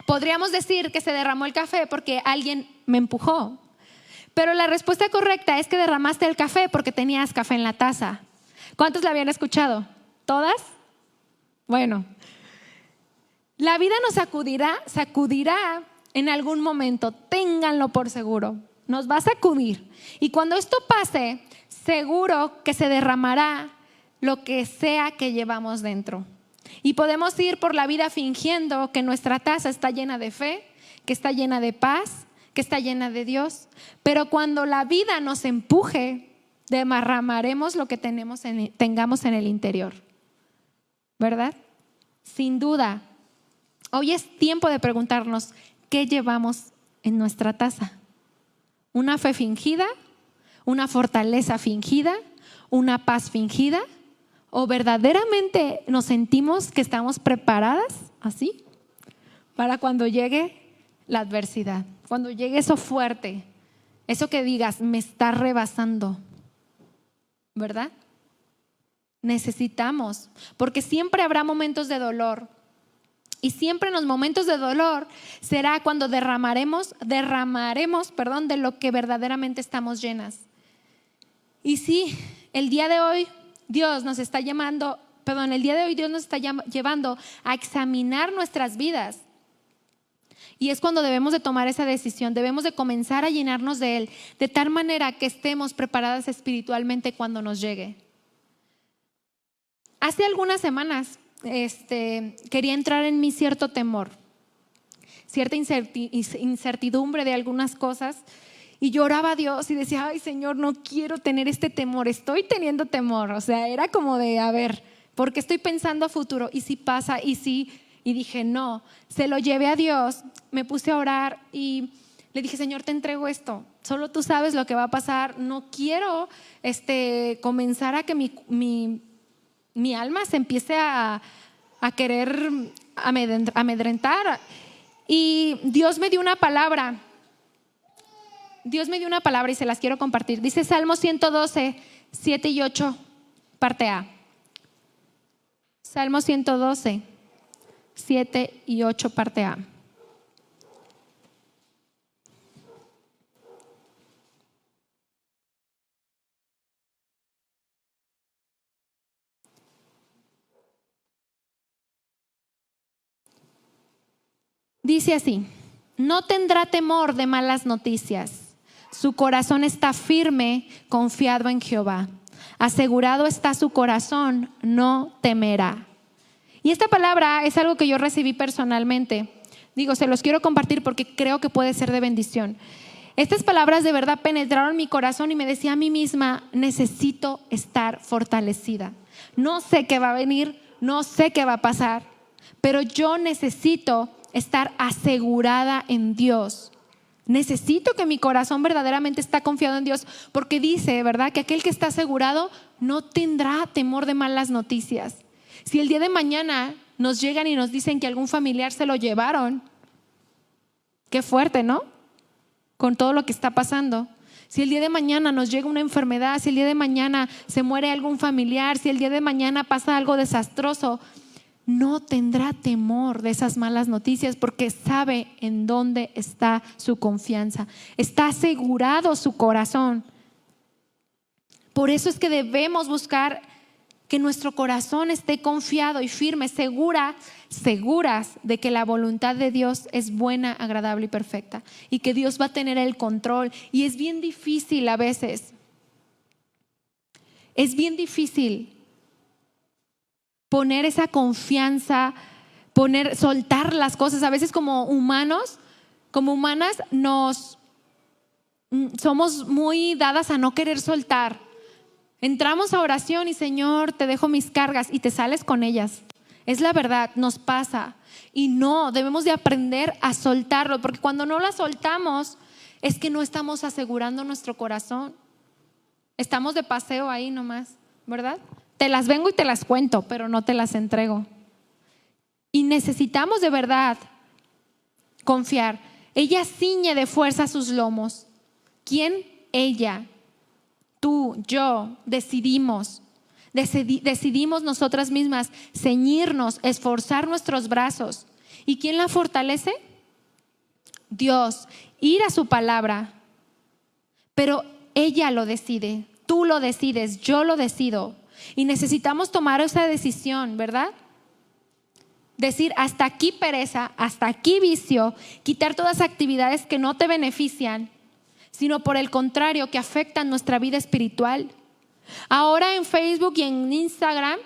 Podríamos decir que se derramó el café porque alguien me empujó. Pero la respuesta correcta es que derramaste el café porque tenías café en la taza. ¿Cuántos la habían escuchado? ¿Todas? Bueno, la vida nos sacudirá en algún momento, ténganlo por seguro, nos va a sacudir. Y cuando esto pase, seguro que se derramará lo que sea que llevamos dentro. Y podemos ir por la vida fingiendo que nuestra taza está llena de fe, que está llena de paz, que está llena de Dios. Pero cuando la vida nos empuje, derramaremos lo que tengamos en el interior. ¿Verdad? Sin duda, hoy es tiempo de preguntarnos qué llevamos en nuestra taza. ¿Una fe fingida? ¿Una fortaleza fingida? ¿Una paz fingida? ¿O verdaderamente nos sentimos que estamos preparadas así para cuando llegue la adversidad? Cuando llegue eso fuerte, eso que digas, me está rebasando, ¿verdad? Necesitamos, porque siempre habrá momentos de dolor. Y siempre en los momentos de dolor será cuando derramaremos de lo que verdaderamente estamos llenas. Y sí, el día de hoy Dios nos está llevando a examinar nuestras vidas. Y es cuando debemos de tomar esa decisión, debemos de comenzar a llenarnos de Él, de tal manera que estemos preparadas espiritualmente cuando nos llegue. Hace algunas semanas quería entrar en mí cierto temor, cierta incertidumbre de algunas cosas, y lloraba a Dios y decía, ay Señor, no quiero tener este temor, estoy teniendo temor. O sea, era como de, a ver, porque estoy pensando a futuro, y si pasa, y si, y dije no, se lo llevé a Dios, me puse a orar y le dije, Señor, te entrego esto, solo tú sabes lo que va a pasar, no quiero comenzar a que mi alma se empiece a querer amedrentar. Y Dios me dio una palabra y se las quiero compartir. Dice Salmo 112, 7 y 8, parte A. Salmo 112, 7 y 8, parte A. Dice así: no tendrá temor de malas noticias. Su corazón está firme, confiado en Jehová. Asegurado está su corazón, no temerá. Y esta palabra es algo que yo recibí personalmente. Se los quiero compartir porque creo que puede ser de bendición. Estas palabras de verdad penetraron mi corazón y me decía a mí misma, necesito estar fortalecida. No sé qué va a venir, no sé qué va a pasar, pero yo necesito estar asegurada en Dios. Necesito que mi corazón verdaderamente está confiado en Dios, porque dice, ¿verdad?, que aquel que está asegurado no tendrá temor de malas noticias. Si el día de mañana nos llegan y nos dicen que algún familiar se lo llevaron, qué fuerte, ¿no? Con todo lo que está pasando. Si el día de mañana nos llega una enfermedad, si el día de mañana se muere algún familiar, si el día de mañana pasa algo desastroso, no tendrá temor de esas malas noticias porque sabe en dónde está su confianza. Está asegurado su corazón. Por eso es que debemos buscar que nuestro corazón esté confiado y firme, seguras de que la voluntad de Dios es buena, agradable y perfecta, y que Dios va a tener el control. Y es bien difícil a veces. Es bien difícil poner esa confianza, soltar las cosas. A veces como humanas, somos muy dadas a no querer soltar. Entramos a oración y Señor, te dejo mis cargas, y te sales con ellas. Es la verdad, nos pasa. Y no, debemos de aprender a soltarlo, porque cuando no las soltamos es que no estamos asegurando nuestro corazón. Estamos de paseo ahí nomás, ¿verdad? Te las vengo y te las cuento, pero no te las entrego. Y necesitamos de verdad confiar. Ella ciñe de fuerza sus lomos. ¿Quién? Ella. Tú, yo, decidimos nosotras mismas ceñirnos, esforzar nuestros brazos. ¿Y quién la fortalece? Dios. Ir a su palabra. Pero ella lo decide, tú lo decides, yo lo decido. Y necesitamos tomar esa decisión, ¿verdad? Decir, hasta aquí pereza, hasta aquí vicio, quitar todas las actividades que no te benefician, sino por el contrario, que afectan nuestra vida espiritual. Ahora en Facebook y en Instagram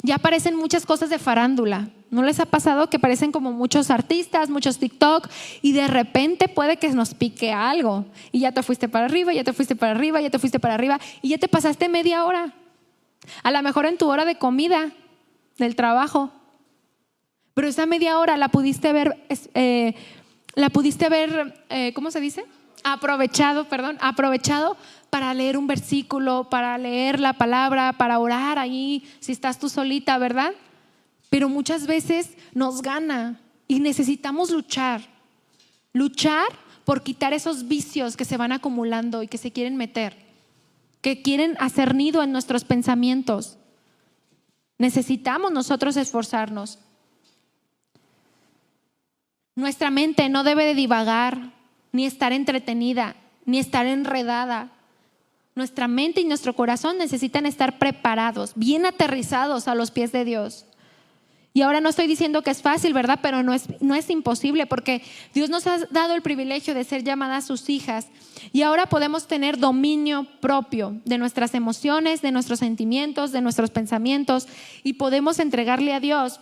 ya aparecen muchas cosas de farándula. ¿No les ha pasado que aparecen como muchos artistas, muchos TikTok, y de repente puede que nos pique algo y ya te fuiste para arriba, ya te fuiste para arriba, ya te fuiste para arriba y ya te pasaste media hora? A lo mejor en tu hora de comida del trabajo. Pero esa media hora la pudiste ver, ¿cómo se dice? Aprovechado para leer un versículo, para leer la palabra, para orar ahí, si estás tú solita, ¿verdad? Pero muchas veces nos gana y necesitamos luchar por quitar esos vicios que se van acumulando y que se quieren meter, que quieren hacer nido en nuestros pensamientos. Necesitamos nosotros esforzarnos. Nuestra mente no debe de divagar, ni estar entretenida, ni estar enredada. Nuestra mente y nuestro corazón necesitan estar preparados, bien aterrizados a los pies de Dios. Y ahora no estoy diciendo que es fácil, ¿verdad? Pero no es imposible, porque Dios nos ha dado el privilegio de ser llamadas sus hijas. Y ahora podemos tener dominio propio de nuestras emociones, de nuestros sentimientos, de nuestros pensamientos, y podemos entregarle a Dios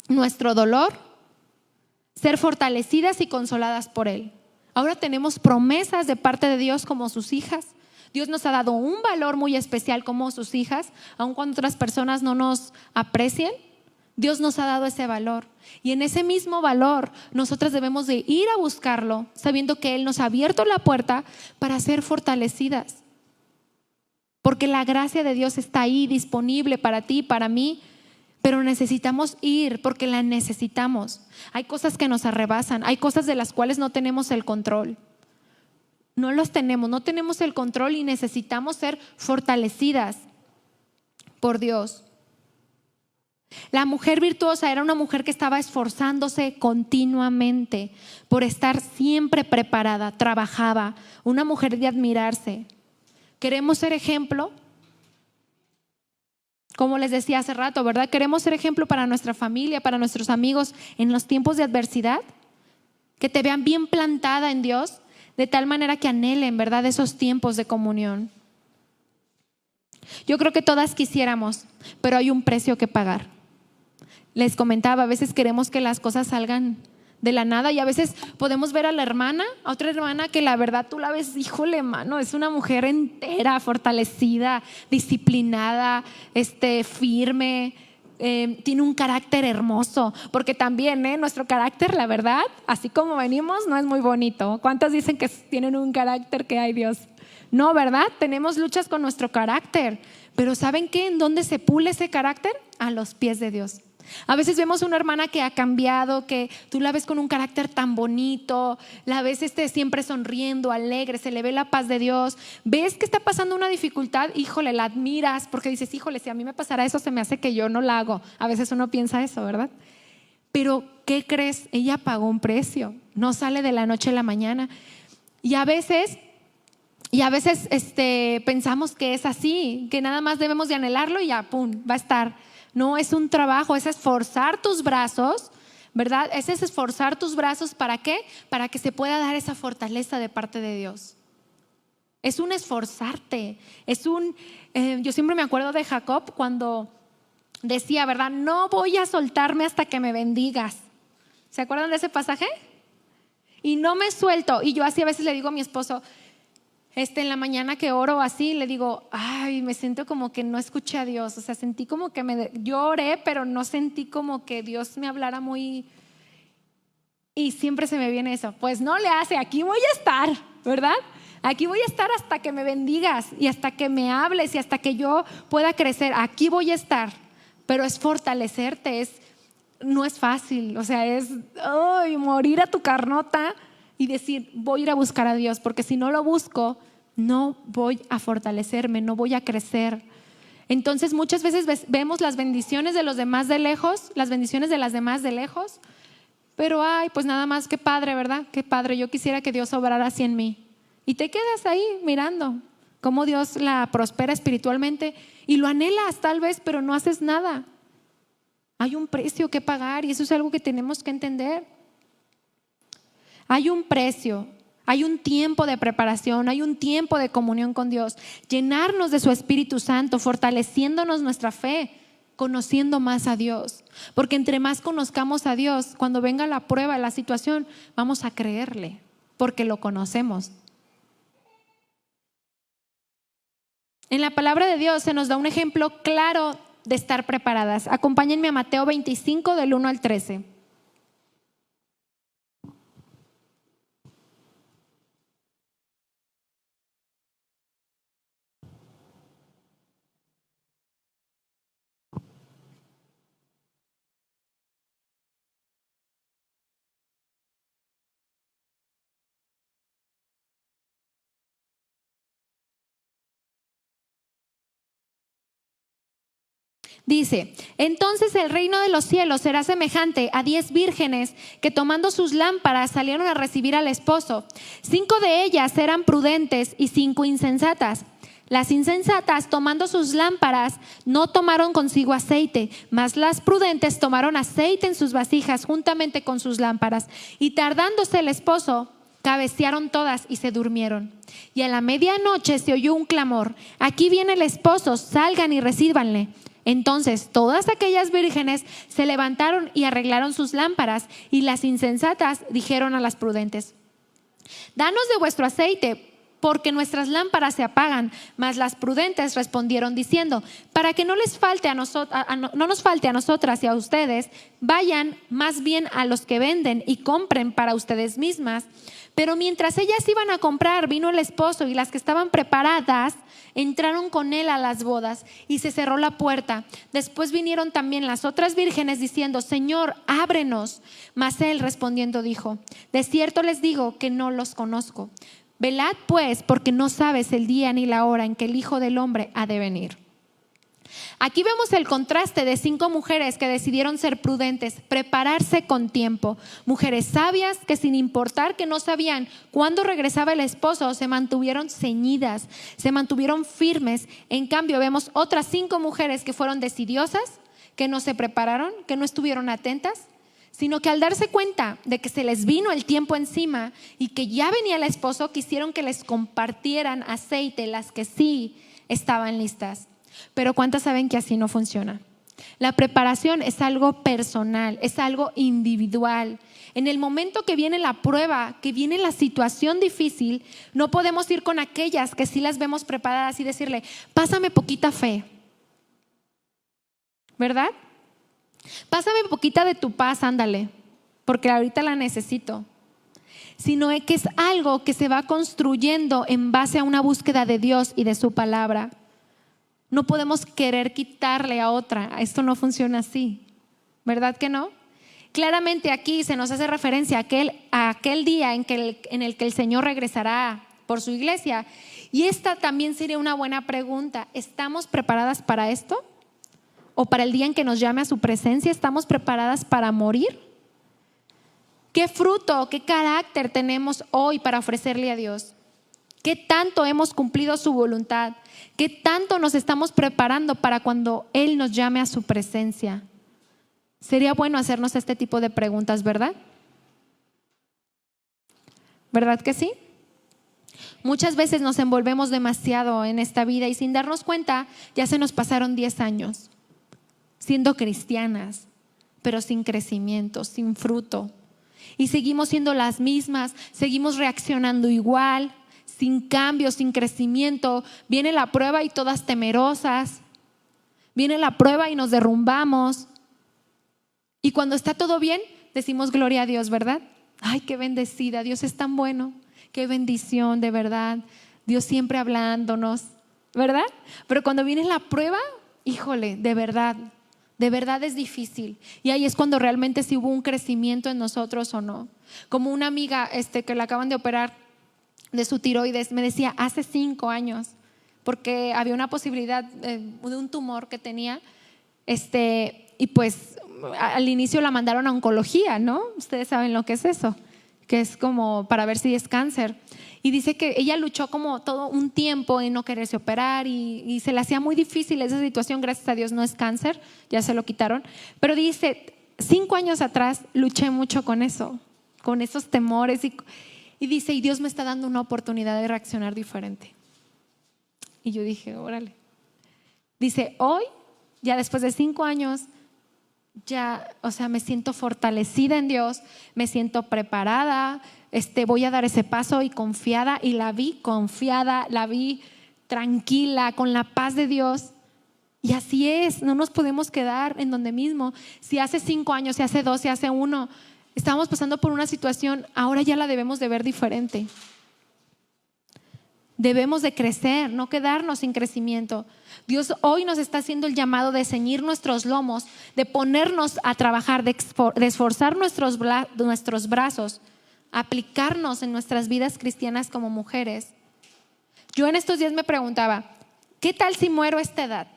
nuestro dolor, ser fortalecidas y consoladas por Él. Ahora tenemos promesas de parte de Dios como sus hijas. Dios nos ha dado un valor muy especial como sus hijas, aun cuando otras personas no nos aprecien. Dios nos ha dado ese valor, y en ese mismo valor nosotras debemos de ir a buscarlo, sabiendo que Él nos ha abierto la puerta para ser fortalecidas, porque la gracia de Dios está ahí disponible para ti y para mí. Pero necesitamos ir porque la necesitamos. Hay cosas que nos arrebasan, hay cosas de las cuales no tenemos el control. No tenemos el control, y necesitamos ser fortalecidas por Dios. La mujer virtuosa era una mujer que estaba esforzándose continuamente por estar siempre preparada, trabajaba, una mujer de admirarse. ¿Queremos ser ejemplo? Como les decía hace rato, ¿verdad? Queremos ser ejemplo para nuestra familia, para nuestros amigos en los tiempos de adversidad. Que te vean bien plantada en Dios, de tal manera que anhelen, ¿verdad?, esos tiempos de comunión. Yo creo que todas quisiéramos, pero hay un precio que pagar. Les comentaba, a veces queremos que las cosas salgan de la nada, y a veces podemos ver a otra hermana que la verdad tú la ves, híjole, mano, es una mujer entera, fortalecida, disciplinada, firme, tiene un carácter hermoso, porque también nuestro carácter, la verdad, así como venimos, no es muy bonito. ¿Cuántos dicen que tienen un carácter que hay Dios? No, ¿verdad? Tenemos luchas con nuestro carácter, pero ¿saben qué? ¿En dónde se pule ese carácter? A los pies de Dios. A veces vemos una hermana que ha cambiado, que tú la ves con un carácter tan bonito, la ves siempre sonriendo, alegre, se le ve la paz de Dios. Ves que está pasando una dificultad, híjole, la admiras porque dices, híjole, si a mí me pasara eso, se me hace que yo no la hago. A veces uno piensa eso, ¿verdad? Pero ¿qué crees? Ella pagó un precio, no sale de la noche a la mañana. Y a veces pensamos que es así, que nada más debemos de anhelarlo y ya, pum, va a estar. No, es un trabajo, es esforzar tus brazos, ¿verdad? Es esforzar tus brazos, ¿para qué? Para que se pueda dar esa fortaleza de parte de Dios. Es un esforzarte, yo siempre me acuerdo de Jacob cuando decía, ¿verdad? No voy a soltarme hasta que me bendigas. ¿Se acuerdan de ese pasaje? Y no me suelto. Y yo así a veces le digo a mi esposo, en la mañana que oro así, le digo, ay, me siento como que no escuché a Dios. O sea, sentí como que yo oré, pero no sentí como que Dios me hablara muy. Y siempre se me viene eso. Pues no le hace, aquí voy a estar, ¿verdad? Aquí voy a estar hasta que me bendigas y hasta que me hables y hasta que yo pueda crecer. Aquí voy a estar. Pero es fortalecerte, no es fácil. O sea, es morir a tu carnota y decir, voy a ir a buscar a Dios, porque si no lo busco, no voy a fortalecerme, no voy a crecer. Entonces muchas veces vemos las bendiciones de los demás de lejos, las bendiciones de las demás de lejos, pero pues nada más, qué padre, ¿verdad? Qué padre, yo quisiera que Dios obrara así en mí. Y te quedas ahí mirando, cómo Dios la prospera espiritualmente y lo anhelas tal vez, pero no haces nada. Hay un precio que pagar y eso es algo que tenemos que entender. Hay un precio, hay un tiempo de preparación, hay un tiempo de comunión con Dios. Llenarnos de su Espíritu Santo, fortaleciéndonos nuestra fe, conociendo más a Dios. Porque entre más conozcamos a Dios, cuando venga la prueba, la situación, vamos a creerle, porque lo conocemos. En la palabra de Dios se nos da un ejemplo claro de estar preparadas. Acompáñenme a Mateo 25 del 1 al 13. Dice: entonces el reino de los cielos será semejante a 10 vírgenes que tomando sus lámparas salieron a recibir al esposo. 5 de ellas eran prudentes y 5 insensatas. Las insensatas, tomando sus lámparas, no tomaron consigo aceite, mas las prudentes tomaron aceite en sus vasijas juntamente con sus lámparas. Y tardándose el esposo, cabecearon todas y se durmieron. Y a la medianoche se oyó un clamor: aquí viene el esposo, salgan y recíbanle. Entonces todas aquellas vírgenes se levantaron y arreglaron sus lámparas, y las insensatas dijeron a las prudentes: danos de vuestro aceite, porque nuestras lámparas se apagan. Mas las prudentes respondieron diciendo: para que no les falte no nos falte a nosotras y a ustedes, vayan más bien a los que venden y compren para ustedes mismas. Pero mientras ellas iban a comprar, vino el esposo, y las que estaban preparadas entraron con él a las bodas, y se cerró la puerta. Después vinieron también las otras vírgenes diciendo: Señor, ábrenos. Mas él respondiendo dijo: de cierto les digo que no los conozco. Velad pues, porque no sabes el día ni la hora en que el Hijo del Hombre ha de venir. Aquí vemos el contraste de 5 mujeres que decidieron ser prudentes, prepararse con tiempo. Mujeres sabias que, sin importar que no sabían cuándo regresaba el esposo, se mantuvieron ceñidas, se mantuvieron firmes. En cambio, vemos otras 5 mujeres que fueron decidiosas, que no se prepararon, que no estuvieron atentas, sino que al darse cuenta de que se les vino el tiempo encima y que ya venía el esposo, quisieron que les compartieran aceite las que sí estaban listas. Pero ¿cuántas saben que así no funciona? La preparación es algo personal, es algo individual. En el momento que viene la prueba, que viene la situación difícil, no podemos ir con aquellas que sí las vemos preparadas y decirle: pásame poquita fe, ¿verdad? Pásame poquita de tu paz, ándale, porque ahorita la necesito. Sino que es algo que se va construyendo en base a una búsqueda de Dios y de su palabra. No podemos querer quitarle a otra. Esto no funciona así, ¿verdad que no? Claramente aquí se nos hace referencia a aquel día en el que el Señor regresará por su iglesia. Y esta también sería una buena pregunta: ¿estamos preparadas para esto? ¿O para el día en que nos llame a su presencia? ¿Estamos preparadas para morir? ¿Qué fruto, qué carácter tenemos hoy para ofrecerle a Dios? ¿Qué tanto hemos cumplido su voluntad? ¿Qué tanto nos estamos preparando para cuando Él nos llame a su presencia? Sería bueno hacernos este tipo de preguntas, ¿verdad? ¿Verdad que sí? Muchas veces nos envolvemos demasiado en esta vida y sin darnos cuenta ya se nos pasaron 10 años siendo cristianas, pero sin crecimiento, sin fruto. Y seguimos siendo las mismas, seguimos reaccionando igual, sin cambio, sin crecimiento. Viene la prueba y todas temerosas. Viene la prueba y nos derrumbamos. Y cuando está todo bien, decimos gloria a Dios, ¿verdad? Ay, qué bendecida, Dios es tan bueno. Qué bendición, de verdad. Dios siempre hablándonos, ¿verdad? Pero cuando viene la prueba, híjole, de verdad es difícil. Y ahí es cuando realmente si hubo un crecimiento en nosotros o no. Como una amiga que la acaban de operar de su tiroides, me decía hace 5 años, porque había una posibilidad de un tumor que tenía, y pues al inicio la mandaron a oncología, ¿no? Ustedes saben lo que es eso, que es como para ver si es cáncer. y dice que ella luchó como todo un tiempo en no quererse operar y se le hacía muy difícil esa situación. Gracias a Dios no es cáncer, ya se lo quitaron, pero dice, 5 años atrás luché mucho con eso, con esos temores y dice, y Dios me está dando una oportunidad de reaccionar diferente. Y yo dije, órale. Dice, hoy, ya después de 5 años, ya, o sea, me siento fortalecida en Dios, me siento preparada, voy a dar ese paso y confiada, y la vi confiada, la vi tranquila, con la paz de Dios. Y así es, no nos podemos quedar en donde mismo. Si hace 5 años, si hace 2, si hace 1, estábamos pasando por una situación, ahora ya la debemos de ver diferente. Debemos de crecer, no quedarnos sin crecimiento. Dios hoy nos está haciendo el llamado de ceñir nuestros lomos, de ponernos a trabajar, de esforzar nuestros brazos, aplicarnos en nuestras vidas cristianas como mujeres. Yo en estos días me preguntaba, ¿qué tal si muero a esta edad?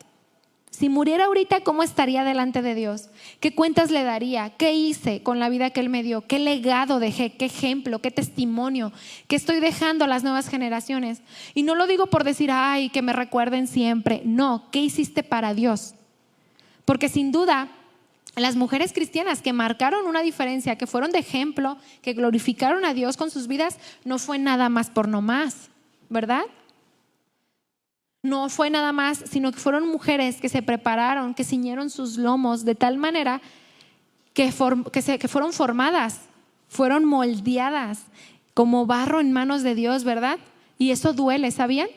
Si muriera ahorita, ¿cómo estaría delante de Dios? ¿Qué cuentas le daría? ¿Qué hice con la vida que Él me dio? ¿Qué legado dejé? ¿Qué ejemplo? ¿Qué testimonio? ¿Qué estoy dejando a las nuevas generaciones? Y no lo digo por decir, ay, que me recuerden siempre. No, ¿qué hiciste para Dios? Porque sin duda, las mujeres cristianas que marcaron una diferencia, que fueron de ejemplo, que glorificaron a Dios con sus vidas, no fue nada más por nomás, ¿verdad? No fue nada más, sino que fueron mujeres que se prepararon, que ciñeron sus lomos de tal manera que fueron formadas, fueron moldeadas como barro en manos de Dios, ¿verdad? Y eso duele, ¿sabían?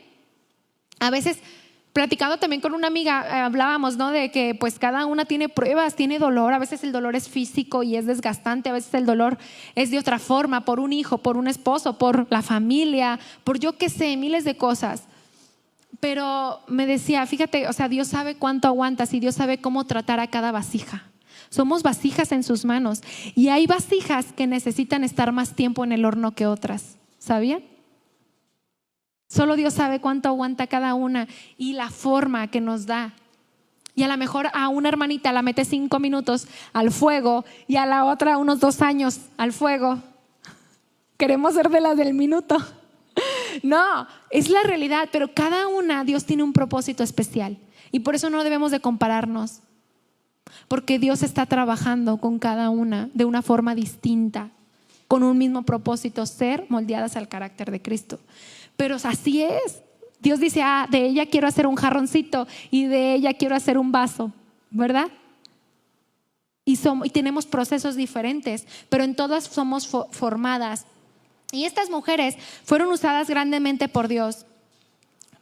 A veces, platicando también con una amiga, hablábamos, ¿no? De que pues cada una tiene pruebas, tiene dolor. A veces el dolor es físico y es desgastante, a veces el dolor es de otra forma, por un hijo, por un esposo, por la familia, por yo qué sé, miles de cosas. Pero me decía, fíjate, o sea, Dios sabe cuánto aguantas y Dios sabe cómo tratar a cada vasija. Somos vasijas en sus manos y hay vasijas que necesitan estar más tiempo en el horno que otras, ¿sabían? Solo Dios sabe cuánto aguanta cada una y la forma que nos da. Y a lo mejor a una hermanita la mete 5 minutos al fuego y a la otra unos 2 años al fuego. Queremos ser de las del minuto. No, es la realidad, pero cada una, Dios tiene un propósito especial y por eso no debemos de compararnos, porque Dios está trabajando con cada una de una forma distinta, con un mismo propósito, ser moldeadas al carácter de Cristo. Pero así es, Dios dice, de ella quiero hacer un jarroncito y de ella quiero hacer un vaso, ¿verdad? Y tenemos procesos diferentes, pero en todas somos formadas. Y estas mujeres fueron usadas grandemente por Dios,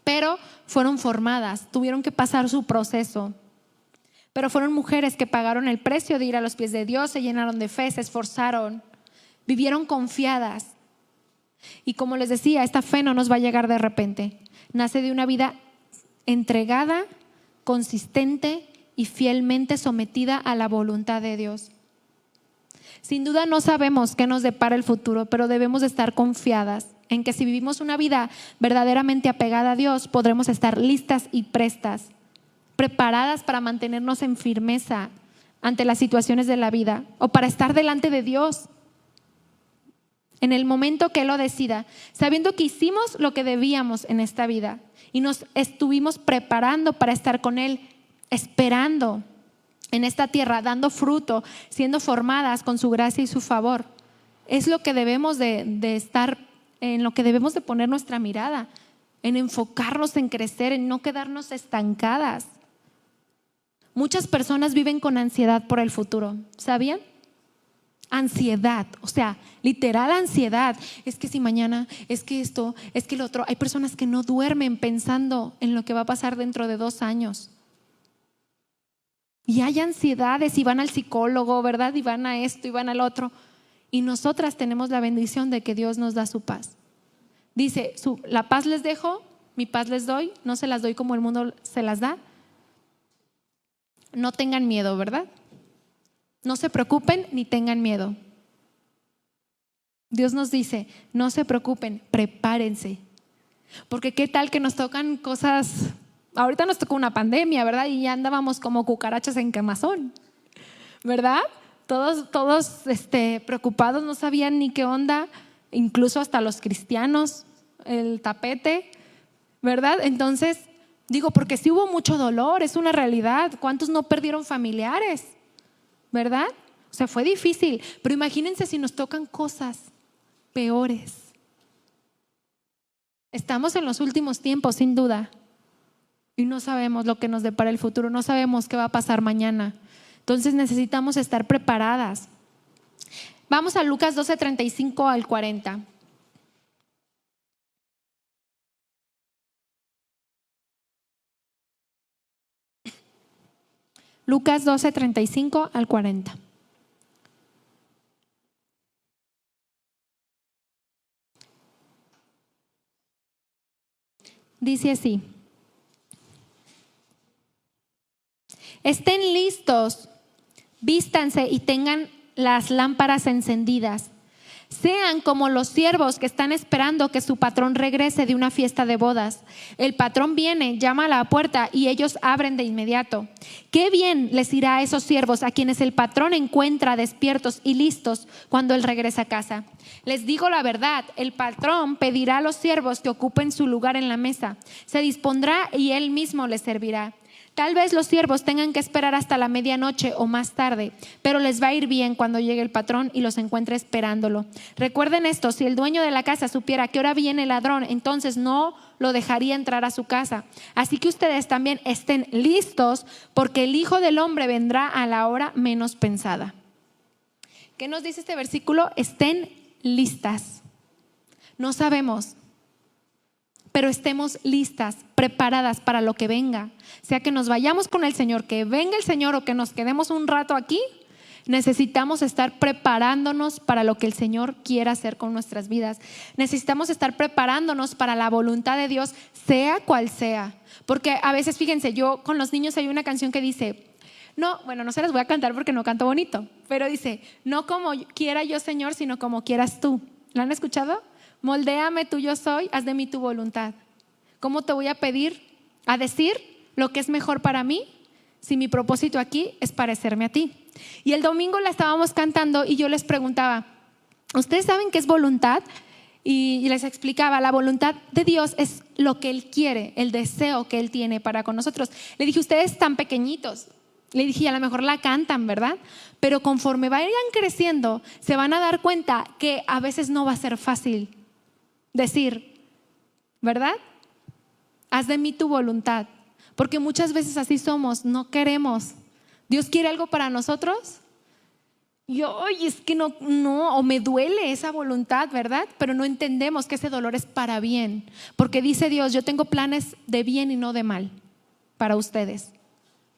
pero fueron formadas, tuvieron que pasar su proceso. Pero fueron mujeres que pagaron el precio de ir a los pies de Dios, se llenaron de fe, se esforzaron, vivieron confiadas. Y como les decía, esta fe no nos va a llegar de repente. Nace de una vida entregada, consistente y fielmente sometida a la voluntad de Dios. Sin duda no sabemos qué nos depara el futuro, pero debemos de estar confiadas en que si vivimos una vida verdaderamente apegada a Dios, podremos estar listas y prestas, preparadas para mantenernos en firmeza ante las situaciones de la vida o para estar delante de Dios en el momento que Él lo decida, sabiendo que hicimos lo que debíamos en esta vida y nos estuvimos preparando para estar con Él, esperando en esta tierra, dando fruto, siendo formadas con su gracia y su favor. Es lo que debemos de estar, en lo que debemos de poner nuestra mirada, en enfocarnos en crecer, en no quedarnos estancadas. Muchas personas viven con ansiedad por el futuro, ¿sabían? Ansiedad, o sea, literal ansiedad. Es que si mañana, es que esto, es que lo otro. Hay personas que no duermen pensando en lo que va a pasar dentro de 2 años. Y hay ansiedades y van al psicólogo, ¿verdad? Y van a esto y van al otro. Y nosotras tenemos la bendición de que Dios nos da su paz. Dice, la paz les dejo, mi paz les doy, no se las doy como el mundo se las da. No tengan miedo, ¿verdad? No se preocupen ni tengan miedo. Dios nos dice, no se preocupen, prepárense. Porque qué tal que nos tocan cosas. Ahorita nos tocó una pandemia, ¿verdad? Y ya andábamos como cucarachas en quemazón, ¿verdad? Todos preocupados, no sabían ni qué onda, incluso hasta los cristianos, el tapete, ¿verdad? Entonces, digo, porque sí hubo mucho dolor, es una realidad. ¿Cuántos no perdieron familiares? ¿Verdad? O sea, fue difícil, pero imagínense si nos tocan cosas peores. Estamos en los últimos tiempos, sin duda, y no sabemos lo que nos depara el futuro, no sabemos qué va a pasar mañana. Entonces necesitamos estar preparadas. Vamos a Lucas 12:35 al 40. Lucas 12:35 al 40. Dice así: estén listos, vístanse y tengan las lámparas encendidas. Sean como los siervos que están esperando que su patrón regrese de una fiesta de bodas. El patrón viene, llama a la puerta y ellos abren de inmediato. Qué bien les irá a esos siervos a quienes el patrón encuentra despiertos y listos cuando él regresa a casa. Les digo la verdad, el patrón pedirá a los siervos que ocupen su lugar en la mesa. Se dispondrá y él mismo les servirá. Tal vez los siervos tengan que esperar hasta la medianoche o más tarde, pero les va a ir bien cuando llegue el patrón y los encuentre esperándolo. Recuerden esto: si el dueño de la casa supiera a qué hora viene el ladrón, entonces no lo dejaría entrar a su casa. Así que ustedes también estén listos, porque el Hijo del Hombre vendrá a la hora menos pensada. ¿Qué nos dice este versículo? Estén listas. No sabemos, pero estemos listas, preparadas para lo que venga. Sea que nos vayamos con el Señor, que venga el Señor o que nos quedemos un rato aquí, necesitamos estar preparándonos para lo que el Señor quiera hacer con nuestras vidas. Necesitamos estar preparándonos para la voluntad de Dios, sea cual sea. Porque a veces, fíjense, yo con los niños hay una canción que dice, no se las voy a cantar porque no canto bonito, pero dice, no como quiera yo, Señor, sino como quieras tú. ¿La han escuchado? Moldéame tú yo soy, haz de mí tu voluntad. ¿Cómo te voy a pedir, a decir lo que es mejor para mí, si mi propósito aquí es parecerme a ti? Y el domingo la estábamos cantando y yo les preguntaba, ¿ustedes saben qué es voluntad? Y les explicaba, la voluntad de Dios es lo que Él quiere, el deseo que Él tiene para con nosotros. Le dije, ustedes están pequeñitos. Le dije, a lo mejor la cantan, ¿verdad? Pero conforme vayan creciendo, se van a dar cuenta que a veces no va a ser fácil decir, ¿verdad? Haz de mí tu voluntad. Porque muchas veces así somos, no queremos. Dios quiere algo para nosotros y hoy es que no, o me duele esa voluntad, ¿verdad? Pero no entendemos que ese dolor es para bien. Porque dice Dios, yo tengo planes de bien y no de mal para ustedes,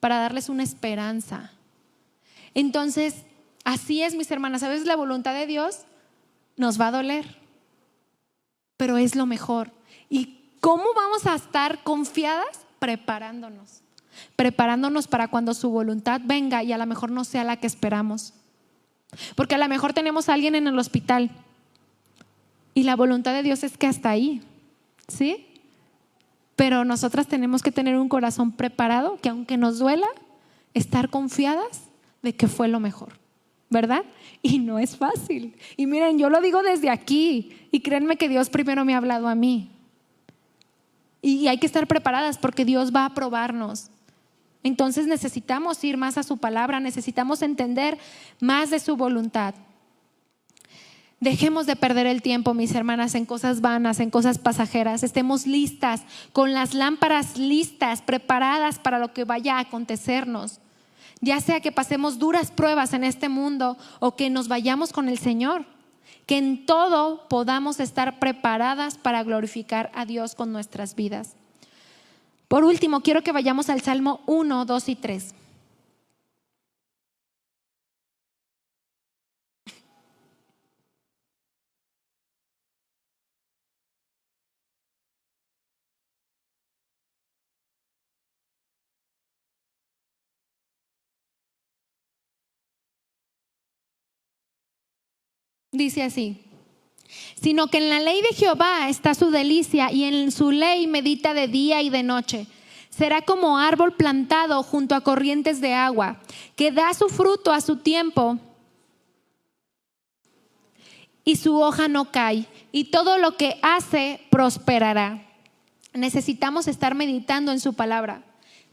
para darles una esperanza. Entonces, así es, mis hermanas. A veces la voluntad de Dios nos va a doler, pero es lo mejor. ¿Y cómo vamos a estar confiadas? Preparándonos para cuando su voluntad venga y a lo mejor no sea la que esperamos. Porque a lo mejor tenemos a alguien en el hospital y la voluntad de Dios es que hasta ahí, ¿sí? Pero nosotras tenemos que tener un corazón preparado, que aunque nos duela, estar confiadas de que fue lo mejor, ¿verdad? Y no es fácil. Y miren, yo lo digo desde aquí y créanme que Dios primero me ha hablado a mí. Y hay que estar preparadas porque Dios va a probarnos. Entonces necesitamos ir más a su palabra, necesitamos entender más de su voluntad. Dejemos de perder el tiempo, mis hermanas, en cosas vanas, en cosas pasajeras. Estemos listas, con las lámparas listas, preparadas para lo que vaya a acontecernos. Ya sea que pasemos duras pruebas en este mundo o que nos vayamos con el Señor. Que en todo podamos estar preparadas para glorificar a Dios con nuestras vidas. Por último, quiero que vayamos al Salmo 1, 2 y 3. Dice así: sino que en la ley de Jehová está su delicia y en su ley medita de día y de noche. Será como árbol plantado junto a corrientes de agua, que da su fruto a su tiempo y su hoja no cae, y todo lo que hace prosperará. Necesitamos estar meditando en su palabra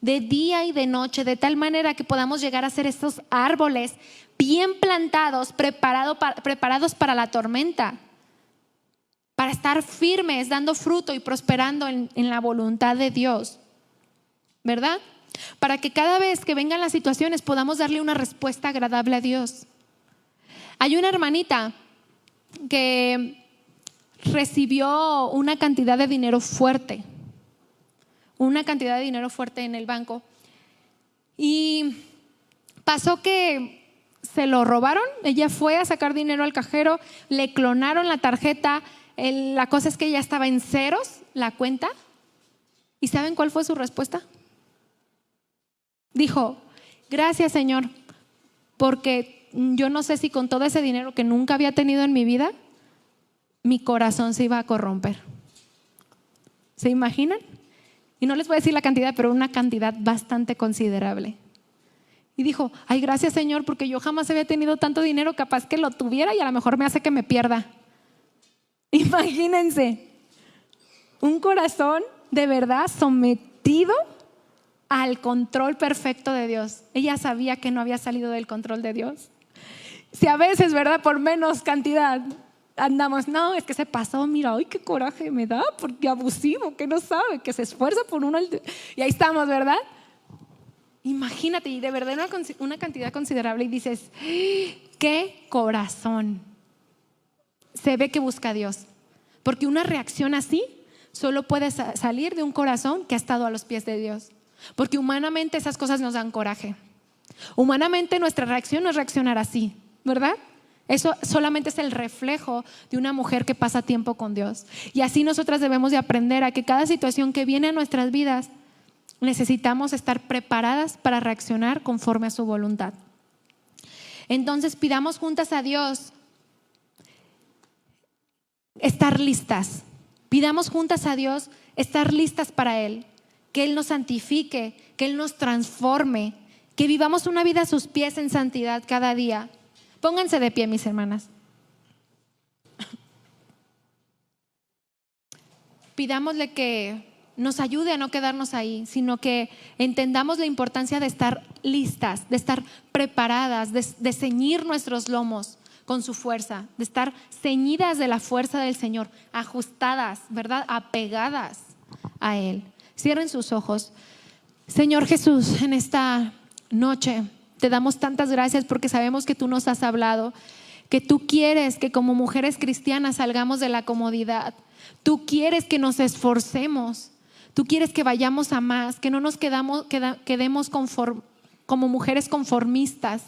de día y de noche, de tal manera que podamos llegar a ser estos árboles bien plantados, preparados para la tormenta, para estar firmes, dando fruto y prosperando en la voluntad de Dios, ¿verdad? Para que cada vez que vengan las situaciones podamos darle una respuesta agradable a Dios. Hay una hermanita que recibió una cantidad de dinero fuerte en el banco, y pasó que se lo robaron. Ella fue a sacar dinero al cajero, le clonaron la tarjeta. La cosa es que ya estaba en ceros la cuenta. ¿Y saben cuál fue su respuesta? Dijo: gracias, Señor, porque yo no sé si con todo ese dinero que nunca había tenido en mi vida, mi corazón se iba a corromper. ¿Se imaginan? Y no les voy a decir la cantidad, pero una cantidad bastante considerable. Y dijo: ay, gracias, Señor, porque yo jamás había tenido tanto dinero, capaz que lo tuviera y a lo mejor me hace que me pierda. Imagínense, un corazón de verdad sometido al control perfecto de Dios. Ella sabía que no había salido del control de Dios. Si a veces, ¿verdad?, por menos cantidad andamos, no, es que se pasó, mira, ay, qué coraje me da, porque abusivo, que no sabe, que se esfuerza por uno. Y ahí estamos, ¿verdad? Imagínate, y de verdad una cantidad considerable, y dices: qué corazón. Se ve que busca a Dios, porque una reacción así solo puede salir de un corazón que ha estado a los pies de Dios, porque humanamente esas cosas nos dan coraje. Humanamente nuestra reacción no es reaccionar así, ¿verdad? Eso solamente es el reflejo de una mujer que pasa tiempo con Dios. Y así nosotras debemos de aprender a que cada situación que viene a nuestras vidas necesitamos estar preparadas para reaccionar conforme a su voluntad. Entonces pidamos juntas a Dios estar listas. Pidamos juntas a Dios estar listas para Él, que Él nos santifique, que Él nos transforme, que vivamos una vida a sus pies en santidad cada día. Pónganse de pie, mis hermanas. Pidámosle que nos ayude a no quedarnos ahí, sino que entendamos la importancia de estar listas, de estar preparadas, de ceñir nuestros lomos con su fuerza, de estar ceñidas de la fuerza del Señor, ajustadas, ¿verdad?, apegadas a Él. Cierren sus ojos. Señor Jesús, en esta noche te damos tantas gracias porque sabemos que tú nos has hablado, que tú quieres que como mujeres cristianas salgamos de la comodidad. Tú quieres que nos esforcemos, tú quieres que vayamos a más, que no nos quedemos como mujeres conformistas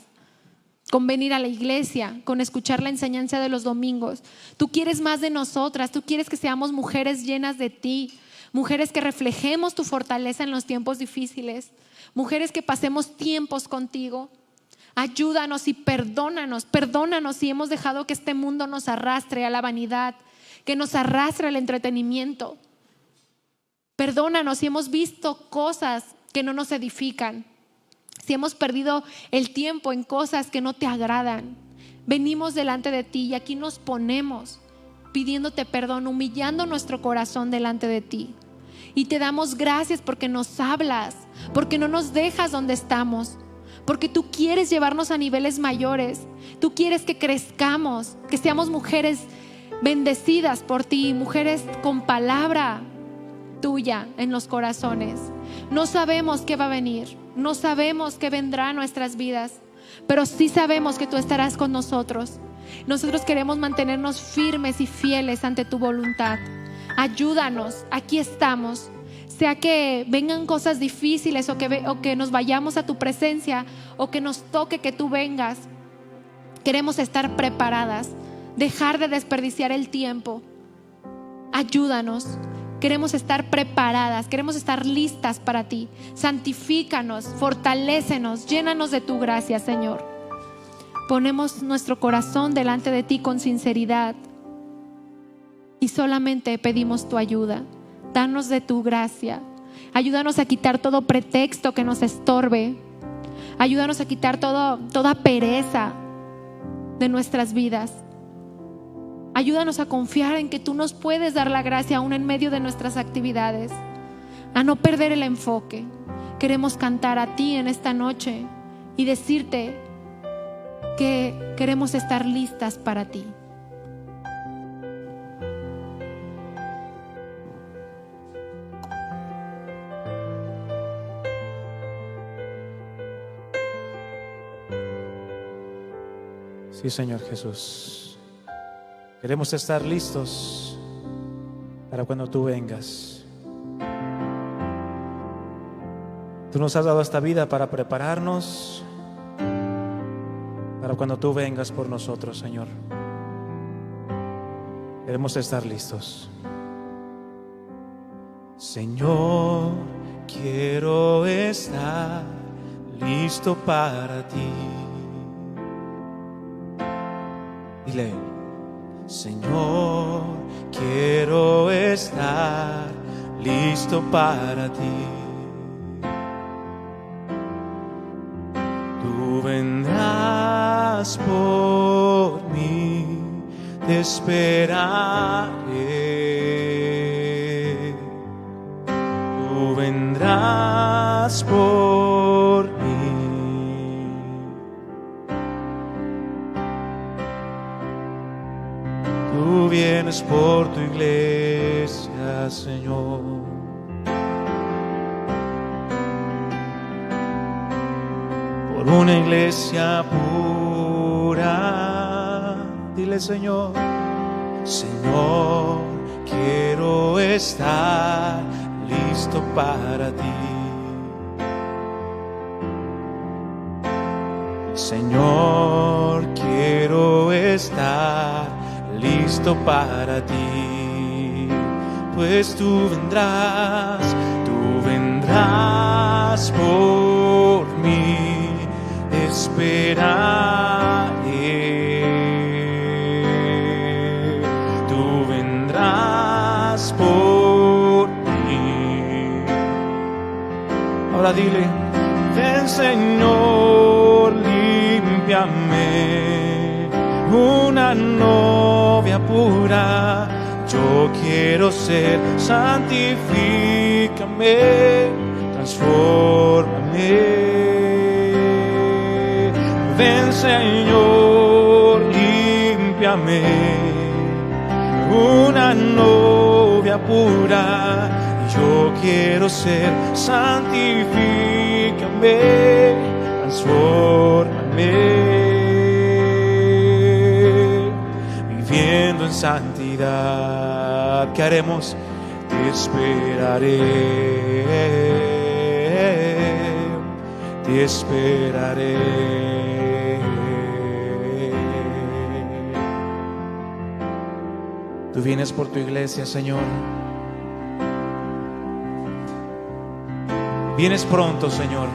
con venir a la iglesia, con escuchar la enseñanza de los domingos. Tú quieres más de nosotras, tú quieres que seamos mujeres llenas de ti, mujeres que reflejemos tu fortaleza en los tiempos difíciles, mujeres que pasemos tiempos contigo. Ayúdanos y perdónanos si hemos dejado que este mundo nos arrastre a la vanidad, que nos arrastre al entretenimiento. Perdónanos si hemos visto cosas que no nos edifican, si hemos perdido el tiempo en cosas que no te agradan. Venimos delante de ti y aquí nos ponemos pidiéndote perdón, humillando nuestro corazón delante de ti. Y te damos gracias porque nos hablas, porque no nos dejas donde estamos, porque tú quieres llevarnos a niveles mayores. Tú quieres que crezcamos, que seamos mujeres bendecidas por ti, mujeres con palabra tuya en los corazones. No sabemos qué va a venir, no sabemos qué vendrá a nuestras vidas, pero sí sabemos que tú estarás con nosotros. Nosotros queremos mantenernos firmes y fieles ante tu voluntad. Ayúdanos, aquí estamos. Sea que vengan cosas difíciles o que nos vayamos a tu presencia o que nos toque que tú vengas, queremos estar preparadas, dejar de desperdiciar el tiempo. Ayúdanos, queremos estar preparadas, queremos estar listas para ti. Santifícanos, fortalécenos, llénanos de tu gracia, Señor. Ponemos nuestro corazón delante de ti con sinceridad y solamente pedimos tu ayuda. Danos de tu gracia. Ayúdanos a quitar todo pretexto que nos estorbe. Ayúdanos a quitar toda pereza de nuestras vidas. Ayúdanos a confiar en que tú nos puedes dar la gracia aún en medio de nuestras actividades, a no perder el enfoque. Queremos cantar a ti en esta noche y decirte que queremos estar listas para ti. Sí, Señor Jesús. Queremos estar listos para cuando tú vengas. Tú nos has dado esta vida para prepararnos para cuando tú vengas por nosotros, Señor. Queremos estar listos. Señor, quiero estar listo para ti. Dile: Señor, quiero estar listo para ti. Tú vendrás por mí, te esperaré. Tú vendrás por mí. Tú vienes por tu iglesia, Señor. Por una iglesia pura. Dile: Señor, Señor, quiero estar listo para ti. Señor, quiero estar listo para ti, pues tú vendrás por mí, te esperaré. Tú vendrás por mí. Ahora dile: ven, Señor, límpiame, una novia pura yo quiero ser. Santifícame, transfórmame. Ven, Señor, límpiame, una novia pura yo quiero ser. Santifícame, transfórmame. Viviendo en santidad, ¿qué haremos? Te esperaré, te esperaré. Tú vienes por tu iglesia, Señor. Vienes pronto, Señor.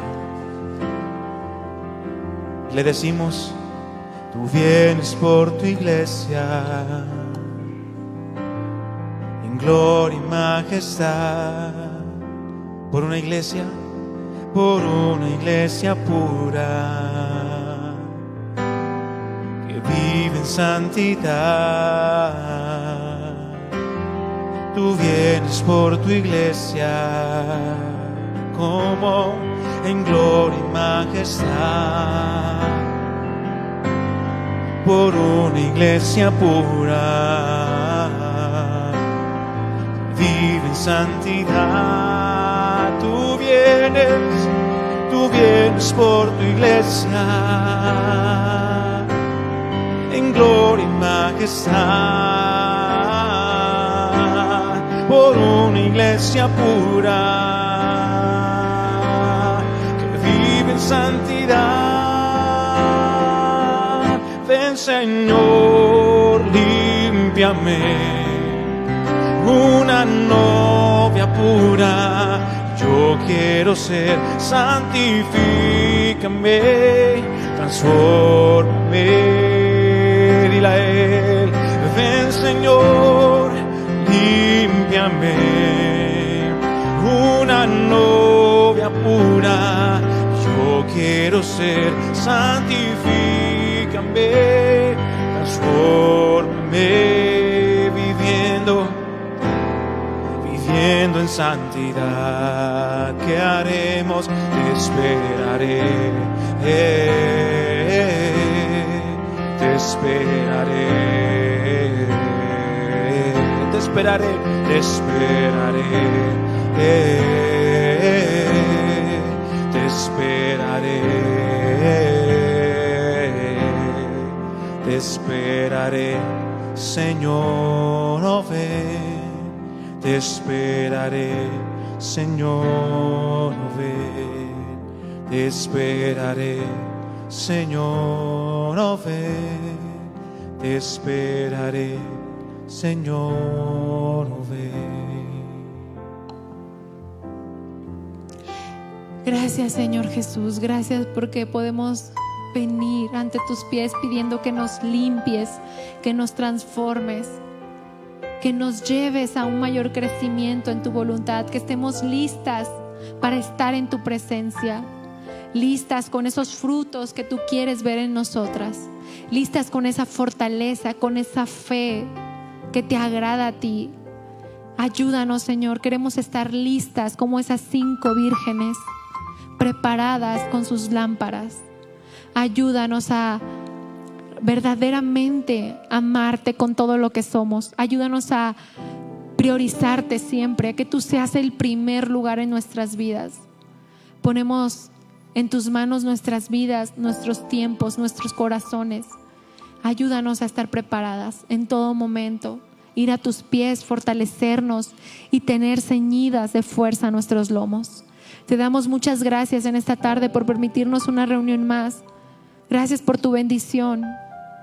Le decimos: tú vienes por tu iglesia en gloria y majestad. Por una iglesia pura que vive en santidad. Tú vienes por tu iglesia como en gloria y majestad. Por una iglesia pura, vive en santidad. Tú vienes por tu iglesia en gloria y majestad. Por una iglesia pura que vive en santidad. Ven, Señor, límpiame, una novia pura yo quiero ser. Santifícame, transfórmame. Dile a Él: ven, Señor, límpiame, una novia pura yo quiero ser. Santifícame, transfórmame. en santidad. ¿Qué haremos? Te esperaré, te esperaré, te esperaré, te esperaré, te esperaré, te esperaré, Señor, oh ven. Te esperaré, Señor, oh ven. Te esperaré, Señor, oh ven. Te esperaré, Señor, oh ven. Gracias, Señor Jesús. Gracias porque podemos venir ante tus pies pidiendo que nos limpies, que nos transformes, que nos lleves a un mayor crecimiento en tu voluntad, que estemos listas para estar en tu presencia, listas con esos frutos que tú quieres ver en nosotras, listas con esa fortaleza, con esa fe que te agrada a ti. Ayúdanos, Señor, queremos estar listas como esas 5 vírgenes preparadas con sus lámparas. Ayúdanos a verdaderamente amarte con todo lo que somos. Ayúdanos a priorizarte siempre, a que tú seas el primer lugar en nuestras vidas. Ponemos en tus manos nuestras vidas, nuestros tiempos, nuestros corazones. Ayúdanos a estar preparadas en todo momento, ir a tus pies, fortalecernos y tener ceñidas de fuerza nuestros lomos. Te damos muchas gracias en esta tarde por permitirnos una reunión más. Gracias por tu bendición,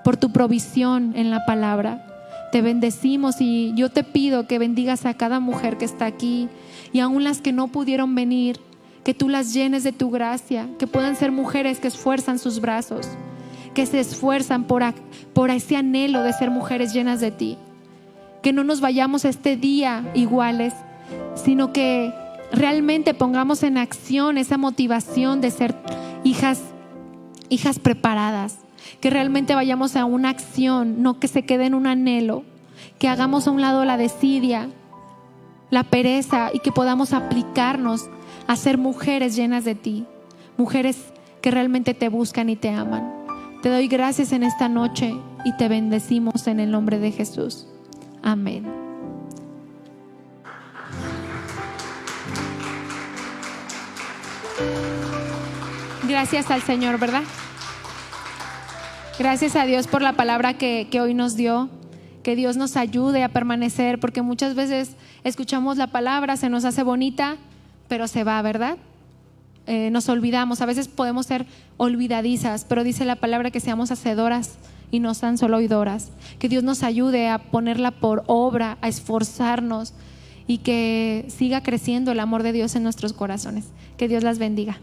por tu provisión en la palabra. Te bendecimos y yo te pido que bendigas a cada mujer que está aquí y aún las que no pudieron venir, que tú las llenes de tu gracia, que puedan ser mujeres que esfuerzan sus brazos, que se esfuerzan por ese anhelo de ser mujeres llenas de ti. Que no nos vayamos este día iguales, sino que realmente pongamos en acción esa motivación de ser hijas preparadas, que realmente vayamos a una acción, no que se quede en un anhelo, que hagamos a un lado la desidia, la pereza y que podamos aplicarnos a ser mujeres llenas de ti, mujeres que realmente te buscan y te aman. Te doy gracias en esta noche y te bendecimos en el nombre de Jesús. Amén. Gracias al Señor, ¿verdad? Gracias a Dios por la palabra que hoy nos dio. Que Dios nos ayude a permanecer, porque muchas veces escuchamos la palabra, se nos hace bonita, pero se va, ¿verdad? Nos olvidamos, a veces podemos ser olvidadizas, pero dice la palabra que seamos hacedoras y no tan solo oidoras. Que Dios nos ayude a ponerla por obra, a esforzarnos y que siga creciendo el amor de Dios en nuestros corazones. Que Dios las bendiga.